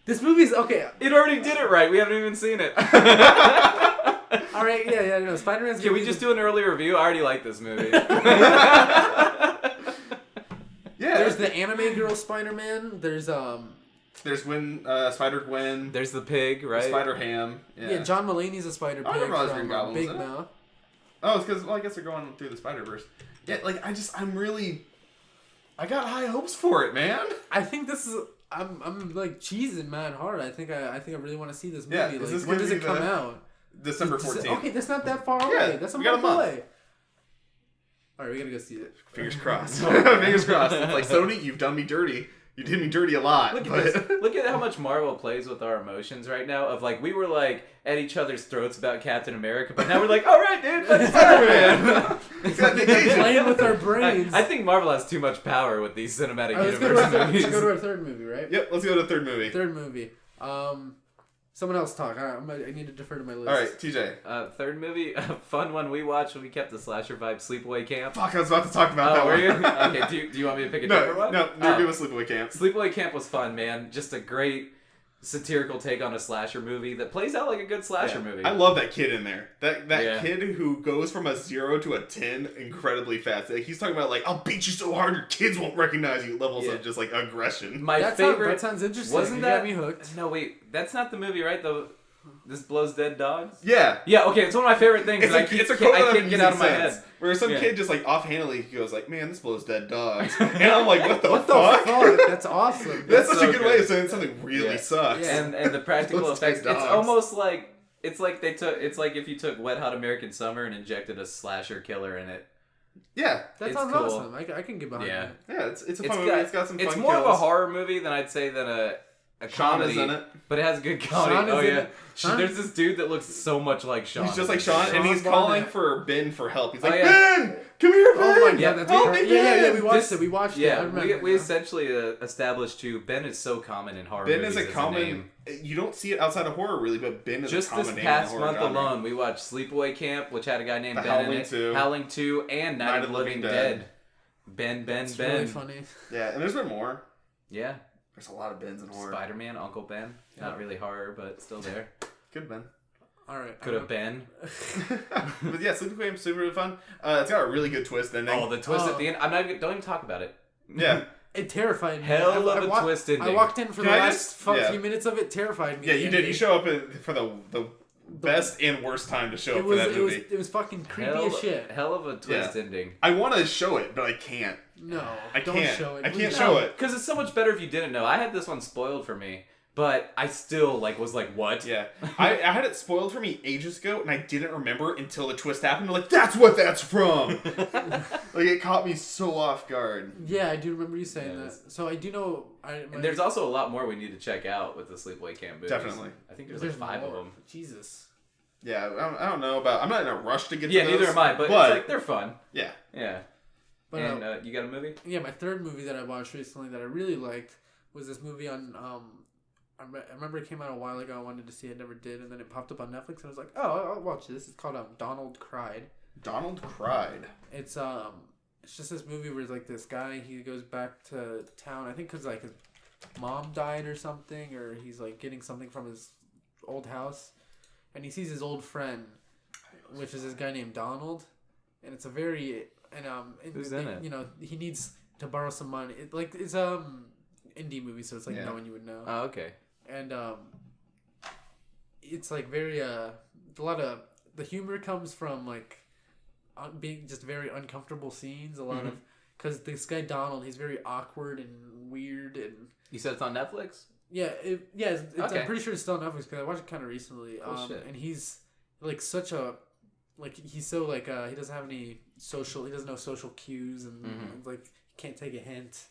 This movie's okay. It already did it right. We haven't even seen it. All right, no. Spider-Man's. Can we just do an early review? I already like this movie. There's the anime girl Spider-Man. There's Spider-Gwen. There's the pig, right? Spider-Ham. Yeah, John Mulaney's a Spider-Pig from Big Mouth. Oh, it's because, I guess they're going through the Spider-Verse. Yeah, I got high hopes for it, man. I think this is, I'm cheesing mad hard. I think I really want to see this movie. Yeah, when does it come out? December 14th. Okay, that's not that far away. That's a month away. Alright, we gotta go see it. Fingers crossed. Fingers crossed. It's like, Sony, you've done me dirty. You did me dirty a lot. Look at this. Look at how much Marvel plays with our emotions right now. Of we were at each other's throats about Captain America, but now we're like, all right, dude, let's Spider-Man. Playing with our brains. I think Marvel has too much power with these cinematic universe movies. Let's go to our third movie, right? Yep, let's go to the third movie. Third movie. Someone else talk. I need to defer to my list. All right, TJ. Third movie, a fun one we watched when we kept the slasher vibe, Sleepaway Camp. Fuck, I was about to talk about that one. Were you? Okay, do you want me to pick a different one? No, you're good with Sleepaway Camp. Sleepaway Camp was fun, man. Just a great satirical take on a slasher movie that plays out like a good slasher movie. I love that kid in there. That kid who goes from a 0 to a 10 incredibly fast. Like, he's talking about like, I'll beat you so hard your kids won't recognize you. Levels of just like aggression. My favorite. That sounds interesting. Wasn't that got me hooked? No, wait, that's not the movie, right? This blows dead dogs. Yeah. Yeah. Okay, it's one of my favorite things. It's a quote I can't get out of my head. Where some kid just like offhandedly goes like, "Man, this blows dead dogs," and I'm like, "What the fuck? That's awesome. That's such a good way of saying something really sucks." Yeah. And the practical effects. It's almost like it's like if you took Wet Hot American Summer and injected a slasher killer in it. Yeah, that sounds cool. Awesome. I can get behind that. Yeah, it's a fun movie. It's got some fun It's more kills. of a horror movie than I'd say than a comedy. Sean is in it. But it has good comedy. There's this dude that looks so much like Sean. He's just like Sean, and he's calling for Ben for help. He's like, Ben! Come here, Ben! Oh my god, that's right. Yeah, we watched it. We watched it. Yeah, we essentially established too, Ben is so common in horror movies. Ben is a common... You don't see it outside of horror, really, but Ben is a common name in the horror Just this past month alone, we watched Sleepaway Camp, which had a guy named Ben in it. Howling 2, and Night of the Living Dead. Ben. Really funny. Yeah, and there's been more. Yeah. There's a lot of Bens in horror. Spider-Man, Uncle Ben. Not really horror, but still there. Could have been. Alright. Could have been. But yeah, Sleepaway Camp is super fun. It's got a really good twist ending. Oh, the twist at the end. Don't even talk about it. Yeah. It terrified me. Hell of a twist ending. I walked in for the last few minutes of it. Terrified me. Yeah, you did. You show up for the best and worst time to show up for that movie. It was fucking creepy as shit. Hell of a twist ending. I want to show it, but I can't. No, don't show it. I can't show it because it's so much better if you didn't know. I had this one spoiled for me, but I still was like, what? Yeah, I had it spoiled for me ages ago, and I didn't remember until the twist happened. I'm like, that's what that's from. Like, it caught me so off guard. Yeah, I do remember you saying that. So I do know. And there's also a lot more we need to check out with the Sleepaway Camp movies. Definitely. I think there's 5 of them. Jesus. Yeah, I don't know about. I'm not in a rush to get to those. Yeah, neither am I. But it's they're fun. Yeah. Yeah. But, and you got a movie? Yeah, my third movie that I watched recently that I really liked was this movie on. I remember it came out a while ago. I wanted to see it, never did, and then it popped up on Netflix, and I was like, "Oh, I'll watch this." It's called Donald Cried. Donald Cried. It's just this movie where like this guy, he goes back to town. I think because like his mom died or something, or he's like getting something from his old house, and he sees his old friend, which is this guy named Donald, and it's a very who's in it? You know, he needs to borrow some money. It's indie movie, so it's like no one you would know. Oh, okay. And it's like very a lot of the humor comes from like being just very uncomfortable scenes. A lot of because this guy Donald, he's very awkward and weird. And you said it's on Netflix? Yeah, it's okay. I'm pretty sure it's still on Netflix because I watched it kind of recently. Shit. And he's like such a he's so like he doesn't have any he doesn't know social cues and like can't take a hint.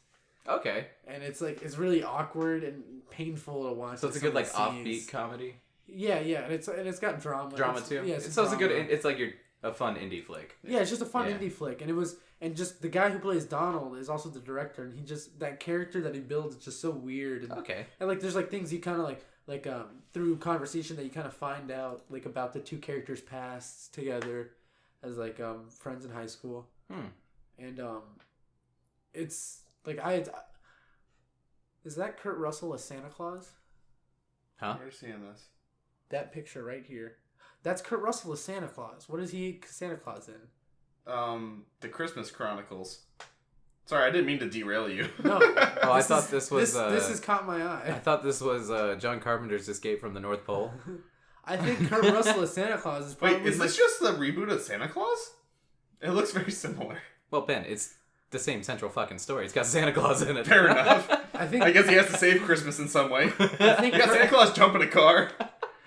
Okay. And it's like it's really awkward and painful to watch. So it's a good offbeat comedy. Yeah, and it's got drama. Drama too. Yeah, so it's a good. It's like a fun indie flick. Yeah, it's just a fun indie flick, and just the guy who plays Donald is also the director, and he just that character that he builds is just so weird. And, and like there's like things you kind of like through conversation that you kind of find out like about the two characters' pasts together as like friends in high school. And it's like is that Kurt Russell as Santa Claus? Huh? You're seeing this. That picture right here. That's Kurt Russell as Santa Claus. What is he Santa Claus in? The Christmas Chronicles. Sorry, I didn't mean to derail you. No. I thought this was... This has caught my eye. I thought this was John Carpenter's Escape from the North Pole. I think Kurt Russell as Santa Claus is probably... Wait, is this just the reboot of Santa Claus? It looks very similar. Well, Ben, it's the same central fucking story. It's got Santa Claus in it. Fair enough. I guess he has to save Christmas in some way. Santa Claus jump in a car.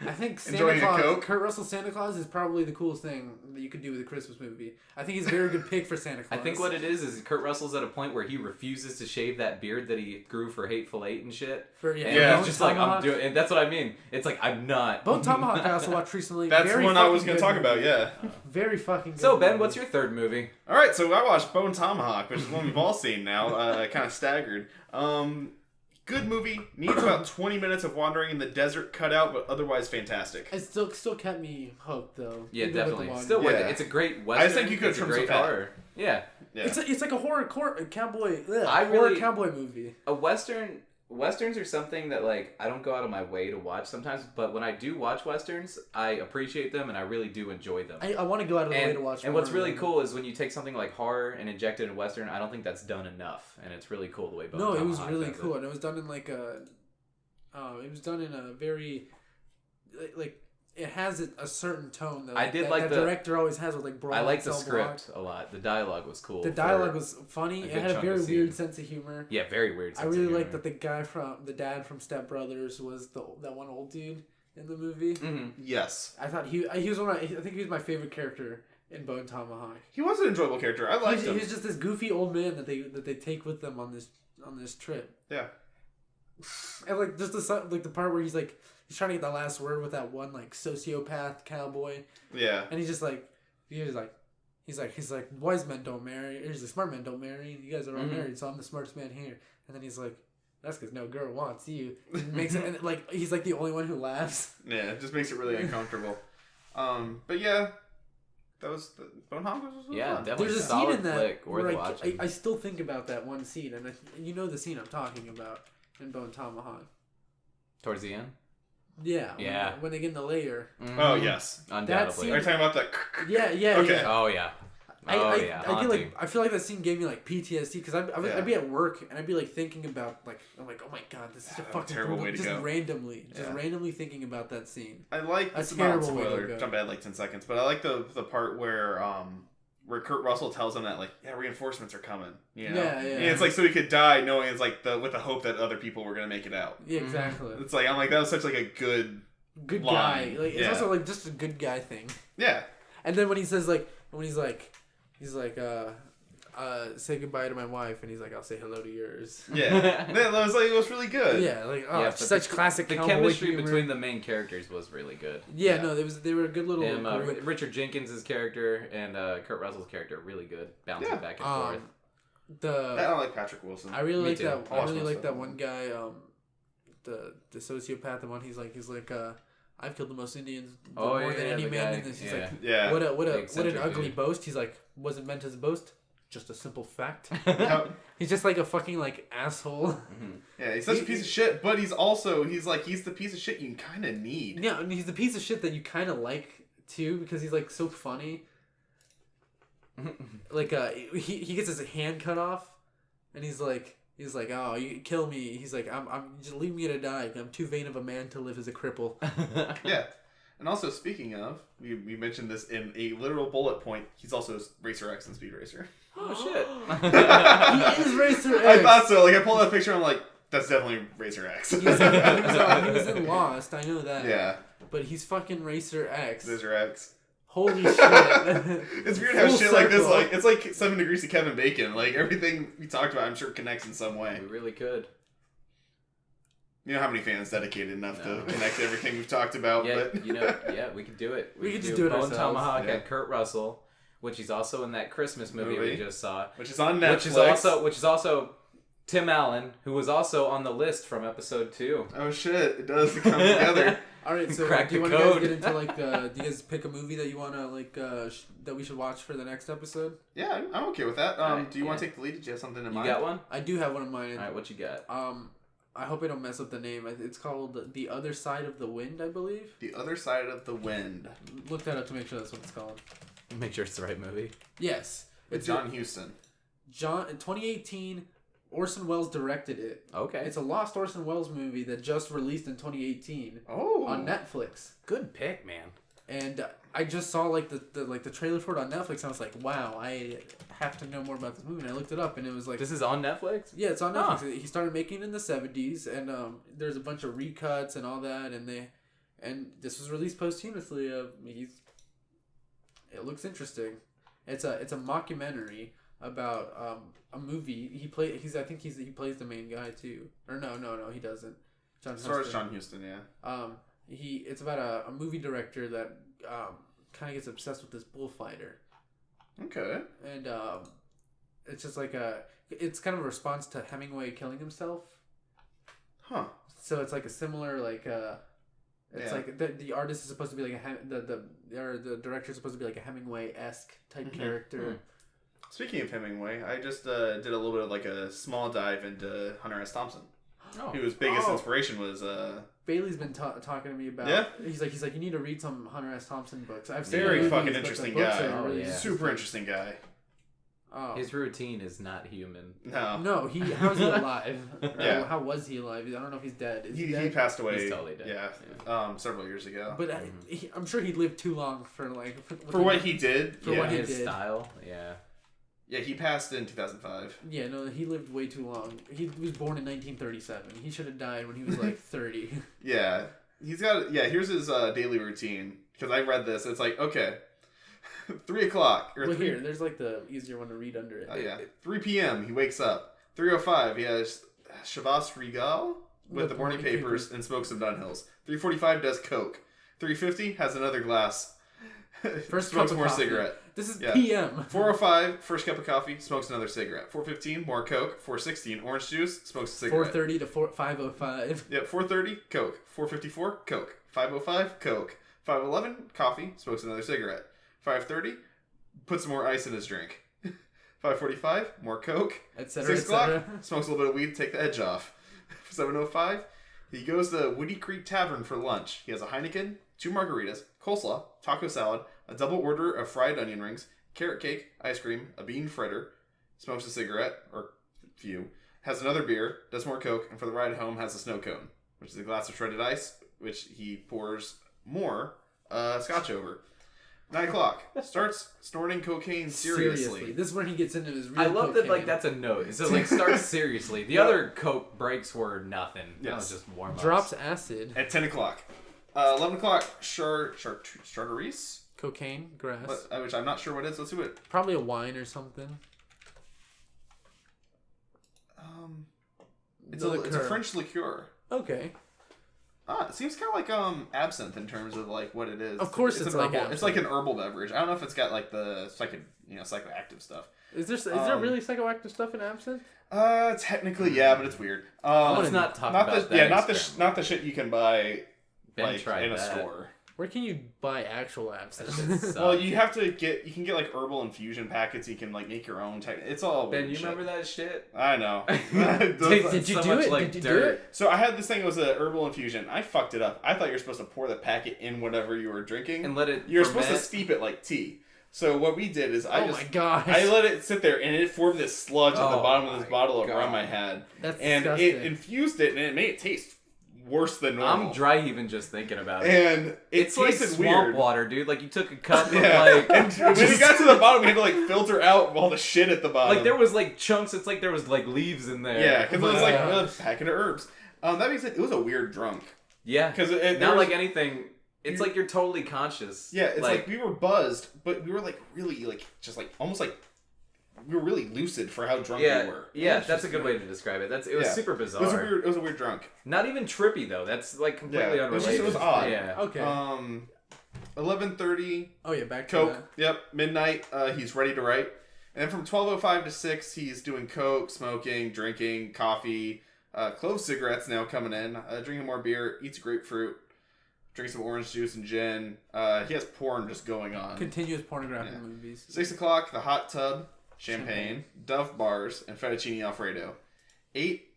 I think Kurt Russell Santa Claus is probably the coolest thing that you could do with a Christmas movie. I think he's a very good pick for Santa Claus. I think what it is Kurt Russell's at a point where he refuses to shave that beard that he grew for Hateful Eight and shit. He's just like, I'm doing, and that's what I mean. It's like, I'm not. Bone Tomahawk I also watched recently. That's one I was going to talk about, yeah. Very fucking good. So, Ben, what's your third movie? All right, so I watched Bone Tomahawk, which is one we've all seen now, kind of staggered. Good movie. Needs about 20 minutes of wandering in the desert cut out, but otherwise fantastic. It still kept me hooked, though. Yeah, definitely. Still worth it. It's a great Western. I just think you could trim some fat. Horror. Yeah. It's like a horror cowboy. Horror cowboy movie. A Western Westerns are something that, like, I don't go out of my way to watch sometimes, but when I do watch Westerns, I appreciate them and I really do enjoy them. I want to go out of the way to watch And what's really cool is when you take something like horror and inject it in Western, I don't think that's done enough. And it's really cool the way No, it was really cool. And it was done in like a... it was done in a very... Like... It has a certain tone that the director always has with like broad. I like the script a lot. The dialogue was cool. The dialogue was funny. It had a very weird sense of humor. Yeah, very weird sense of humor. I really liked that the dad from Step Brothers was that one old dude in the movie. Mm-hmm. Yes. I thought he was I think he was my favorite character in Bone Tomahawk. He was an enjoyable character. I liked him. He's just this goofy old man that they take with them on this trip. Yeah. And like just the part where he's trying to get the last word with that one like sociopath cowboy. Yeah. And he's like, wise men don't marry. He's like, smart men don't marry. You guys are all married, so I'm the smartest man here. And then he's like, that's because no girl wants you. It makes it, and like he's like the only one who laughs. Yeah, it just makes it really uncomfortable. But yeah, that was Bone Tomahawk was yeah, fun. definitely. There's a scene in that where I still think about that one scene, and you know the scene I'm talking about in Bone Tomahawk. Towards the end. Yeah. When they get in the lair. Mm-hmm. Oh yes, undoubtedly. Are you talking about that? Yeah. Okay. Yeah. Oh yeah. I feel like that scene gave me like PTSD because I'd be at work and I'd be like thinking about I'm like, oh my god, this is a fucking terrible way to go. Randomly thinking about that scene. I like a terrible way to go. Jump ahead like 10 seconds, but I like the part where Kurt Russell tells him that like reinforcements are coming. You know? Yeah. And it's like so he could die knowing it's like with the hope that other people were gonna make it out. Yeah, exactly. It's like I'm like that was such like a good line. Guy. Like it's also like just a good guy thing. Yeah. And then when he says he's like, say goodbye to my wife, and he's like, I'll say hello to yours. Yeah, that was like it was really good. Yeah, like such classic. The chemistry humor between the main characters was really good. Yeah, no, they were a good little. And, Richard Jenkins' character and Kurt Russell's character really good, bouncing back and forth. I don't like Patrick Wilson. I really like that. I really like that one guy, the sociopath. The one he's like. I've killed the most Indians more than any man in this. He's like, what an ugly boast. He's like, wasn't meant as a boast, just a simple fact. He's just like a fucking like asshole. Mm-hmm. Yeah, he's such a piece of shit, but he's the piece of shit you kind of need. Yeah, and he's the piece of shit that you kind of like too because he's like so funny. Like he gets his hand cut off, and he's like, oh, you kill me. He's like, I'm just leave me to die. I'm too vain of a man to live as a cripple. Yeah. And also, speaking of, we mentioned this in a literal bullet point. He's also Racer X and Speed Racer. Oh shit! He is Racer X. I thought so. Like I pulled that picture, I'm like, that's definitely Racer X. He was in Lost. I know that. Yeah. But he's fucking Racer X. Racer X. Holy shit! It's weird how shit like this, like it's like 7 Degrees to Kevin Bacon. Like everything we talked about, I'm sure connects in some way. We really could. You know how many fans dedicated enough to connect everything we've talked about? Yeah, but we could do it. We could just do it Bone ourselves. Tomahawk had Kurt Russell, which he's also in that Christmas movie we just saw, which is on Netflix. Which is also Tim Allen, who was also on the list from episode 2. Oh shit! It does come together. All right, so do you want to guys get into like? Do you guys pick a movie that you want to like that we should watch for the next episode? Yeah, I'm okay with that. Do you want to take the lead? Did you have something in mind? You got one? I do have one in mind. All right, what you got? I hope I don't mess up the name. It's called The Other Side of the Wind, I believe. The Other Side of the Wind. Look that up to make sure that's what it's called. Make sure it's the right movie. Yes, with John Huston. In 2018. Orson Welles directed it. Okay. It's a lost Orson Welles movie that just released in 2018. Oh. On Netflix. Good pick, man. And I just saw like the trailer for it on Netflix and I was like, wow, I have to know more about this movie. And I looked it up and it was like, this is on Netflix? Yeah, it's on Netflix. Huh. He started making it in the 70s and there's a bunch of recuts and all that and this was released posthumously. It looks interesting. It's a mockumentary about a movie. He plays the main guy too. Or no, he doesn't. John Huston, yeah. It's about a movie director that kind of gets obsessed with this bullfighter. Okay. And it's just like it's kind of a response to Hemingway killing himself. Huh. So it's like a similar like like the artist is supposed to be like the director is supposed to be like a Hemingway-esque type character. Mm-hmm. Speaking of Hemingway, I just did a little bit of like a small dive into Hunter S. Thompson. whose biggest inspiration was Bailey's been talking to me about. Yeah. He's like, you need to read some Hunter S. Thompson books. I've seen very movies, fucking but interesting the books guy. are really Super interesting guy. Oh. His routine is not human. No, how's he alive? Yeah. How was he alive? I don't know if he's dead. Is he He dead? passed away. He's totally dead. Yeah. Several years ago. But I'm sure he lived too long for for what he did. For what he his did. style. Yeah. Yeah, he passed in 2005. Yeah, no, he lived way too long. He was born in 1937. He should have died when he was like 30. Yeah. Here's his daily routine. Because I read this. It's like, okay, 3 o'clock. Well, here, there's like the easier one to read under it. Yeah. 3 p.m. he wakes up. 3:05 he has Shavas Regal with the morning papers and smokes some Dunhills. 3:45 does coke. 3:50 has another glass. First smokes cup of more coffee. cigarette. This is PM. 4:05 first cup of coffee, smokes another cigarette. 4:15 more coke. 4:16 orange juice, smokes a cigarette. 4:30 to 5:05. Yep, 4:30 coke. 4:54 coke. 5:05 coke. 5:11 coffee, smokes another cigarette. 5:30 puts some more ice in his drink. 5:45 more coke. Etc. 6 o'clock smokes a little bit of weed to take the edge off. 7:05 he goes to Woody Creek Tavern for lunch. He has a Heineken, 2 margaritas, coleslaw, taco salad, a double order of fried onion rings, carrot cake, ice cream, a bean fritter, smokes a cigarette, or few, has another beer, does more coke, and for the ride home has a snow cone, which is a glass of shredded ice, which he pours more scotch over. 9 o'clock starts snorting cocaine seriously. This is when he gets into his real I love cocaine. that, like, that's a note. So, like, start seriously. The other coke breaks were nothing. That was just warm ups. Drops acid. At 10 o'clock. 11 o'clock, Chartreuse? Cocaine, grass. Which I'm not sure what it is. Let's see what... Probably a wine or something. It's a French liqueur. Okay. It seems kind of like absinthe in terms of like what it is. Of course, it's like herbal. absinthe. It's like an herbal beverage. I don't know if it's got like the psychoactive stuff. Is there really psychoactive stuff in absinthe? Technically, yeah, but it's weird. Let's not talk about that. Not the shit you can buy like in a that. store. Where can you buy actual absinthe? Well, you can get like herbal infusion packets. You can like make your own. It's all Ben, you shit. remember that shit? I know. Did you do it? Did you do it? So I had this thing. It was a herbal infusion. I fucked it up. I thought you were supposed to pour the packet in whatever you were drinking and let it. You're supposed to steep it like tea. So what we did is I let it sit there and it formed this sludge at the bottom of this bottle of rum I had. That's and disgusting. it infused it and it made it taste worse than normal. I'm dry even just thinking about it. And it's like swamp weird. water, dude. Like you took a cup of and when we got to the bottom, we had to like filter out all the shit at the bottom. Like there was like chunks. It's like there was like leaves in there. Yeah, because it was like a packet of herbs. That means it was a weird drunk. Yeah, because not like anything. It's like you're totally conscious. Yeah, it's like we were buzzed, but we were like really like just like almost like we were really lucid for how drunk we were. Yeah, that's a good way to describe it. It was super bizarre. It was a weird drunk. Not even trippy though. That's like completely unrelated. It was odd. Yeah. Okay. 11:30. Oh yeah, back to coke. That. Yep. Midnight. He's ready to write. And then from 12:05 to 6, he's doing coke, smoking, drinking, coffee, clove cigarettes now coming in, drinking more beer, eats grapefruit. Drinks some orange juice and gin. He has porn just going on. Continuous pornographic movies. 6 o'clock, the hot tub, champagne, Dove bars, and fettuccine Alfredo. 8,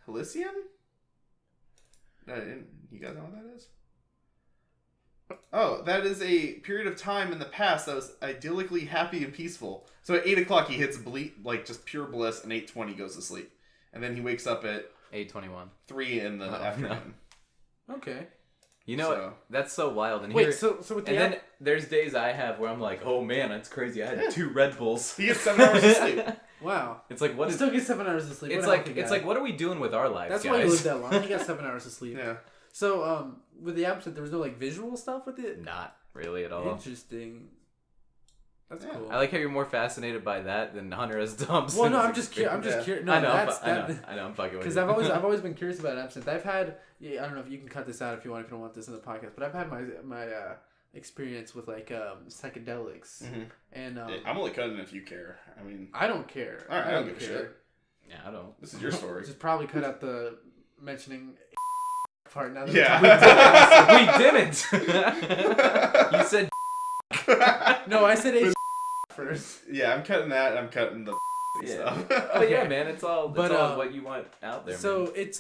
Halcyon? You guys know what that is? Oh, that is a period of time in the past that was idyllically happy and peaceful. So at 8 o'clock, he hits like just pure bliss, and 8:20 goes to sleep. And then he wakes up at 8:21. 3 in the afternoon. No. Okay. You know, that's so wild. And wait, so with the then there's days I have where I'm like, oh man, that's crazy. I had 2 Red Bulls. He gets 7 hours of sleep. Wow. It's like what? Still gets 7 hours of sleep. It's like what are we doing with our lives? That's guys? why he lived that long. He got 7 hours of sleep. Yeah. So with the absinthe, there was no like visual stuff with it. Not really at all. Interesting. That's cool. I like how you're more fascinated by that than Hunter S. Thompson. Well, no, I'm just curious. No, I know. I'm fucking with you. Because I've always been curious about absinthe. I've had. I don't know if you can cut this out if you don't want this in the podcast, but I've had my experience with like psychedelics, and I'm only cutting if you care. I mean, I don't care. All right, I don't give a shit. Yeah, I don't. This is your story. Just probably cut out the mentioning part. Now that we didn't. You said. No, I said first. Yeah, I'm cutting that. And I'm cutting the nasty stuff. But yeah, man, it's all what you want out there. So man. it's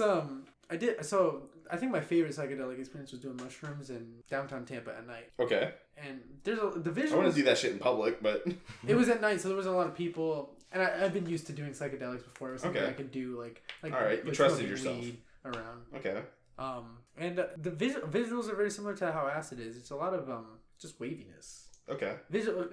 I think my favorite psychedelic experience was doing mushrooms in downtown Tampa at night. Okay. And the visuals. I want to do that shit in public, but it was at night, so there was a lot of people, and I've been used to doing psychedelics before. It was something I could do like all right, you trusted yourself around. Okay. And the visuals are very similar to how acid is. It's a lot of just waviness. Okay. Visual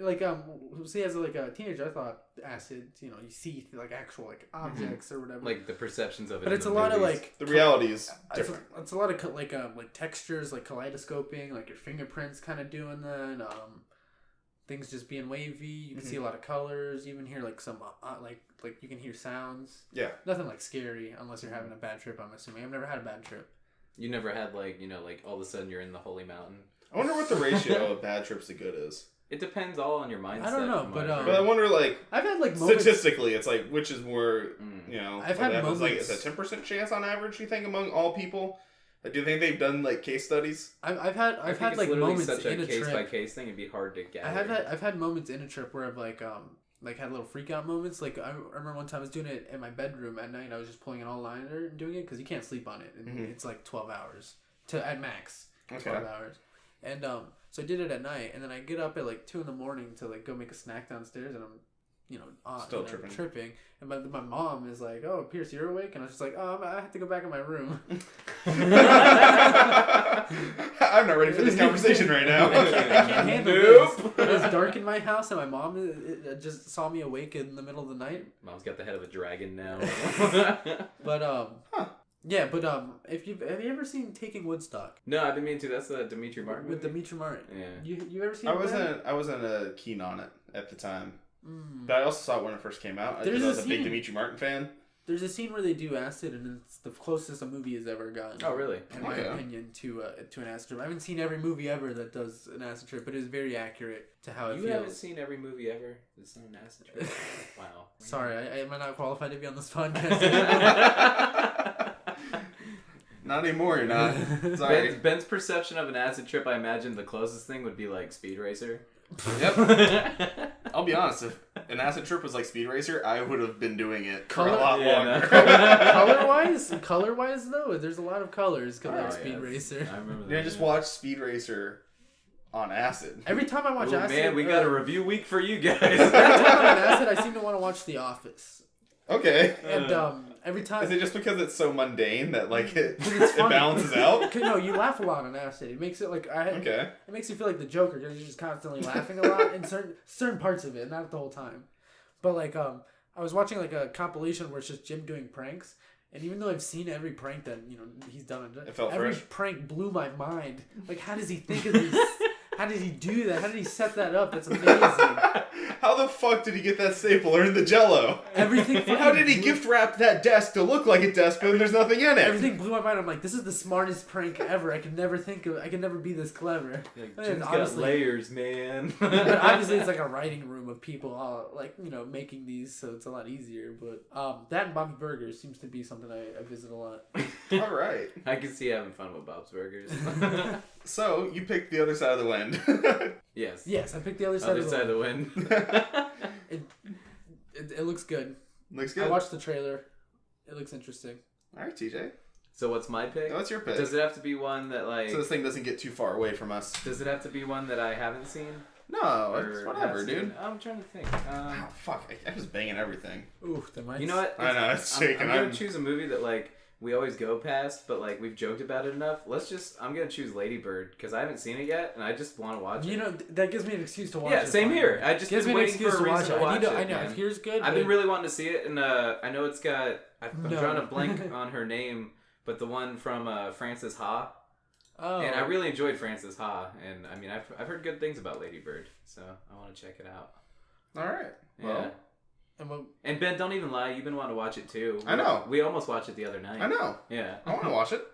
see, as like a teenager, I thought acid, you see like actual like objects or whatever. Like the perceptions of it. But it's a lot of like the reality is different. It's a lot of like textures, like kaleidoscoping, like your fingerprints kind of doing that. Things just being wavy. You can see a lot of colors. You even hear like some like you can hear sounds. Yeah. Nothing like scary unless you're having a bad trip. I'm assuming. I've never had a bad trip. You never had like all of a sudden you're in the holy mountain. I wonder what the ratio of bad trips to good is. It depends all on your mindset. I don't know, but I wonder, like, I've had like moments, statistically, it's like which is more, I've had moments. Like, it's a 10% chance on average. You think among all people? Do you think they've done like case studies? I've had like moments such in a a case trip. by case thing. It'd be hard to gather. I've had moments in a trip where I've like had little freak out moments. Like I remember one time I was doing it in my bedroom at night. I was just pulling an all-nighter and doing it because you can't sleep on it, and it's like 12 hours at max. 12 hours, and so I did it at night, and then I get up at like 2 a.m. to like go make a snack downstairs, and I'm still tripping, and my mom is like, "Oh, Pierce, you're awake?" And I was just like, "Oh, I have to go back in my room." I'm not ready for this conversation right now. I can't handle this. It was dark in my house, and my mom just saw me awake in the middle of the night. Mom's got the head of a dragon now. But yeah, but have you ever seen Taking Woodstock? No, I've been meaning to. That's the Dimitri Martin with movie? Dimitri Martin. Yeah. You ever seen? I wasn't keen on it at the time, but I also saw it when it first came out. I was a big Dimitri Martin fan. There's a scene where they do acid, and it's the closest a movie has ever gotten. Oh, really? In my opinion, to an acid trip. I haven't seen every movie ever that does an acid trip, but it is very accurate to how it feels. You haven't seen every movie ever that's not an acid trip? Wow. Sorry, am I not qualified to be on this podcast? Not anymore, you're not. Sorry. Ben's perception of an acid trip, I imagine the closest thing would be like Speed Racer. Yep. I'll be honest, if an acid trip was like Speed Racer, I would have been doing it for a lot longer. No. Color-wise though, there's a lot of colors like Speed Racer. I remember that. Yeah, just watch Speed Racer on acid. Every time I watch acid, man, we got a review week for you guys. Every time I'm on acid, I seem to want to watch The Office. Okay. And every time. Is it just because it's so mundane that like it balances out? No, you laugh a lot on acid. It makes it like It makes you feel like the Joker because you're just constantly laughing a lot in certain parts of it, not the whole time. But like I was watching like a compilation where it's just Jim doing pranks, and even though I've seen every prank that he's done, every prank blew my mind. Like, how does he think of these? How did he do that? How did he set that up? That's amazing. How the fuck did he get that stapler in the Jello? Everything. How did he gift wrap that desk to look like a desk, but there's nothing in it? Everything blew my mind. I'm like, this is the smartest prank ever. I could never be this clever. Like, Jim's got layers, man. But obviously, it's like a writing room of people all making these, so it's a lot easier. But that and Bob's Burgers seems to be something I visit a lot. All right. I can see having fun with Bob's Burgers. So you picked The Other Side of the Wind. Yes, I picked The Other Side of the Wind. It looks good. Looks good. I watched the trailer. It looks interesting. All right, TJ. So what's my pick? What's your pick? Does it have to be one that like? So this thing doesn't get too far away from us. Does it have to be one that I haven't seen? No, it's whatever, dude. I'm trying to think. Oh, fuck! I was banging everything. Ooh, that might. You know what? I know it's shaking. I'm gonna choose a movie that like we always go past, but like we've joked about it enough. I'm gonna choose Lady Bird because I haven't seen it yet, and I just want to watch it. That gives me an excuse to watch it. Yeah, same here. I just gives been me an waiting excuse for a reason to watch it. I know if here's good. I've been really wanting to see it, and I know it's got. I'm drawing a blank on her name, but the one from Frances Ha. Oh. And I really enjoyed Frances Ha, and I mean I've heard good things about Lady Bird, so I want to check it out. All right. Yeah. And Ben, don't even lie. You've been wanting to watch it too. I know. We almost watched it the other night. I know. Yeah. I want to watch it.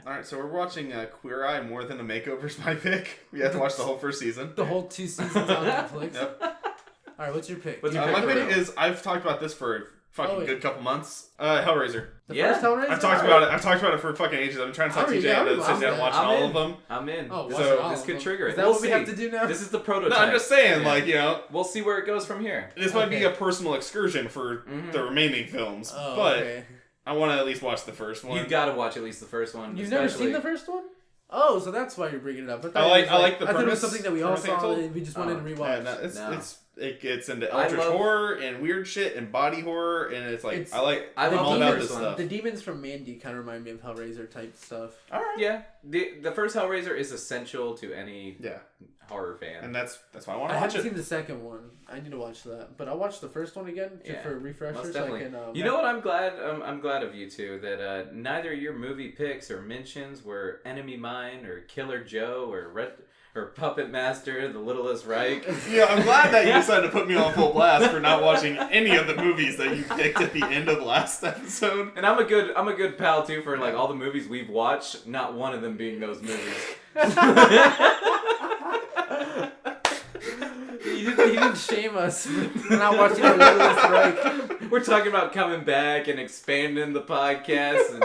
All right, so we're watching Queer Eye. More Than a Makeover's my pick. We have to watch the whole first season. The whole 2 seasons on Netflix. Yep. All right, what's your pick? My pick is I've talked about this for fucking good couple months. Hellraiser. The first Hellraiser? I've talked about it for fucking ages. I've been trying to talk TJ into sitting down and watching all of them. I'm in. Oh, so this could trigger it. Is that what we have to do now? This is the prototype. No, I'm just saying, like, you know, we'll see where it goes from here. This might be a personal excursion for the remaining films, but I want to at least watch the first one. You've got to watch at least the first one. You've never seen the first one? Oh, so that's why you're bringing it up. I like the premise. I thought it was something that we all saw and we just wanted to rewatch. Yeah, it gets into eldritch horror and weird shit and body horror, and it's like I love all about this stuff. The demons from Mandy kind of remind me of Hellraiser type stuff. All right. Yeah, the first Hellraiser is essential to any horror fan, and that's why I want I to watch it. haven't seen the second one. I need to watch that, but I'll watch the first one again for a refresher. So I can, you know what? I'm glad of you two that neither your movie picks or mentions were Enemy Mine or Killer Joe or Puppet Master, The Littlest Reich. Yeah, I'm glad that you decided to put me on full blast for not watching any of the movies that you picked at the end of the last episode. And I'm a good pal too for like all the movies we've watched, not one of them being those movies. You didn't shame us for not watching The Littlest Reich. We're talking about coming back and expanding the podcast, and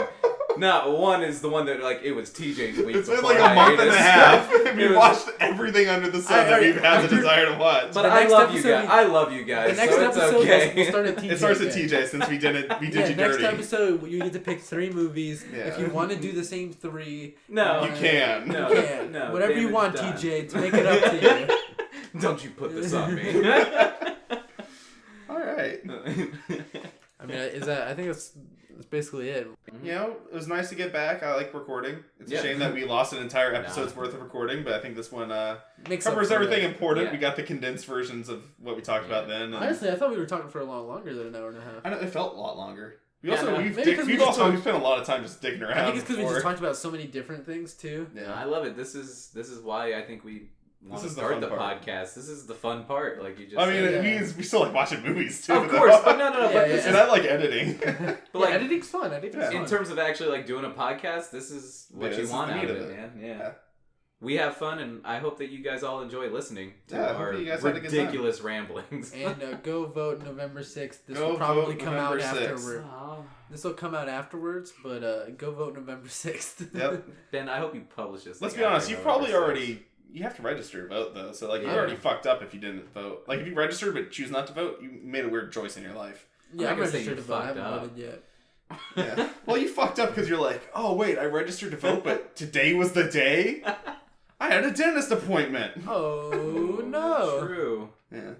not one is the one that like it was TJ's week. It's been like a month and a half. We watched everything under the sun that we've had the desire to watch. But I love you guys. I love you guys. The next so episode it's okay. we'll start at TJ. It starts at TJ since we did you dirty. Next episode you get to pick 3 movies. Yeah. If you want to do the same 3, no, you can. No, you can. No, whatever you want, TJ, to make it up to you. Don't you put this on me. All right. I mean, I think that's basically it. You know, it was nice to get back. I like recording. It's a shame that we lost an entire episode's worth of recording, but I think this one covers everything important. Yeah. We got the condensed versions of what we talked about then. Honestly, I thought we were talking for a lot longer than an hour and a half. I know, it felt a lot longer. We've spent a lot of time just dicking around. I think it's because we just talked about so many different things too. Yeah, I love it. This is why I think we start the podcast. This is the fun part, like you just. I mean, it means we still like watching movies too. Of course, but no. And I like editing. But like editing's fun. In terms of actually like doing a podcast, this is what you want out of it, man. Yeah. We have fun, and I hope that you guys all enjoy listening to our ridiculous ramblings. And go vote November 6th. This will probably come out afterwards. This will come out afterwards, but go vote November 6th. Yep. Ben, I hope you publish this. Let's be honest. You've probably already. You have to register to vote, though. So, like, you already fucked up if you didn't vote. Like, if you registered but choose not to vote, you made a weird choice in your life. Yeah, I'm registered to vote. I haven't voted yet. Yeah. Well, you fucked up because you're like, oh, wait, I registered to vote, but today was the day? I had a dentist appointment. Oh, no. True. Yeah.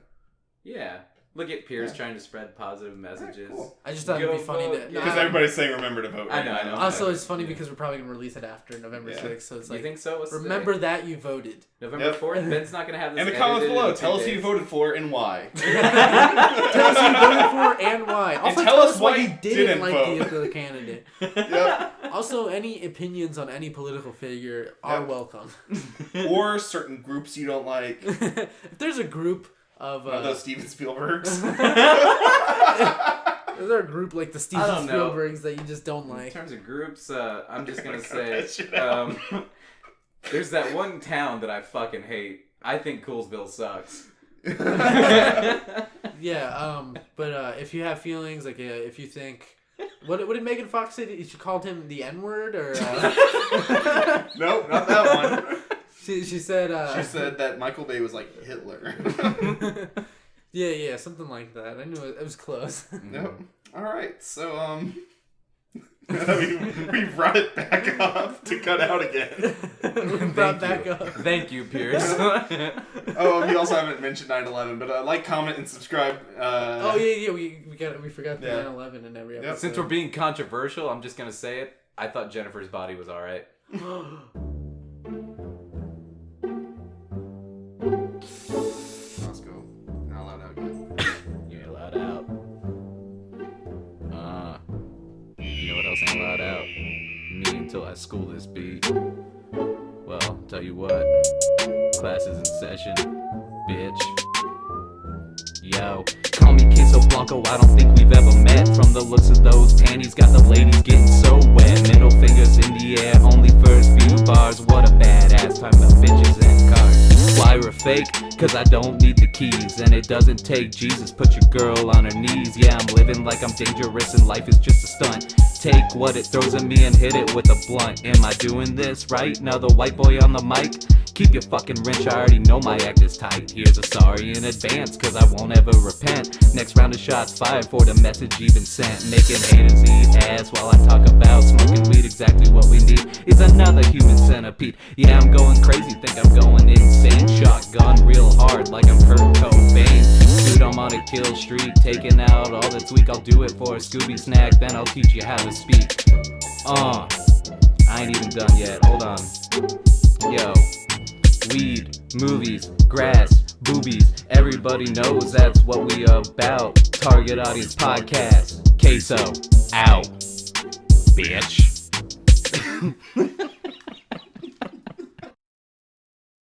Yeah. Look at Pierce trying to spread positive messages. Cool. I just thought it'd be funny because everybody's saying remember to vote. I know. Also, it's funny because we're probably gonna release it after November 6th, so it's like. You think so? Remember that you voted. November 4th. Ben's not gonna have this. In the comments below, tell us who you voted for and why. Tell us who you voted for and why. Also, and tell us why you didn't like vote. the candidate. Yep. Also, any opinions on any political figure are welcome. Or certain groups you don't like. If there's a group of those Steven Spielbergs. Is there a group like the Steven Spielbergs that you just don't like? In terms of groups, I'm just gonna say there's that one town that I fucking hate. I think Coolsville sucks. Yeah, but if you have feelings, like if you think, what did Megan Fox say? She called him the N-word, or nope, not that one. She said. She said that Michael Bay was like Hitler. Yeah, something like that. I knew it was close. Nope. All right, so we brought it back up to cut out again. back up. Thank you, Pierce. We also haven't mentioned 9/11, but like, comment, and subscribe. We forgot the 9/11 in every episode. Since we're being controversial, I'm just gonna say it. I thought Jennifer's body was all right. Let's go. You're not allowed out again. You ain't allowed out. You know what else ain't allowed out? Me until I school this beat. Well, tell you what. Class is in session, bitch. Yo, call me Queso Blanco, I don't think we've ever met. From the looks of those panties, got the ladies getting so wet. Middle fingers in the air, only first few bars. What a badass, talking about bitches and cars. why we're fake, cause I don't need the keys. And it doesn't take Jesus, put your girl on her knees. Yeah, I'm living like I'm dangerous and life is just a stunt. Take what it throws at me and hit it with a blunt. Am I doing this right? Now the white boy on the mic? Keep your fucking wrench, I already know my act is tight. Here's a sorry in advance, cause I won't ever repent. Next round of shots fired for the message even sent. Making haters eat ass while I talk about smoking weed. Exactly what we need is another human centipede. Yeah, I'm going crazy, think I'm going insane. Shotgun real hard like I'm Kurt Cobain. Dude, I'm on a kill streak, taking out all that's weak. I'll do it for a Scooby snack, then I'll teach you how to speak. I ain't even done yet, hold on. Yo, weed, movies, grass, boobies, everybody knows that's what we about. Target audience podcast, queso, out, bitch.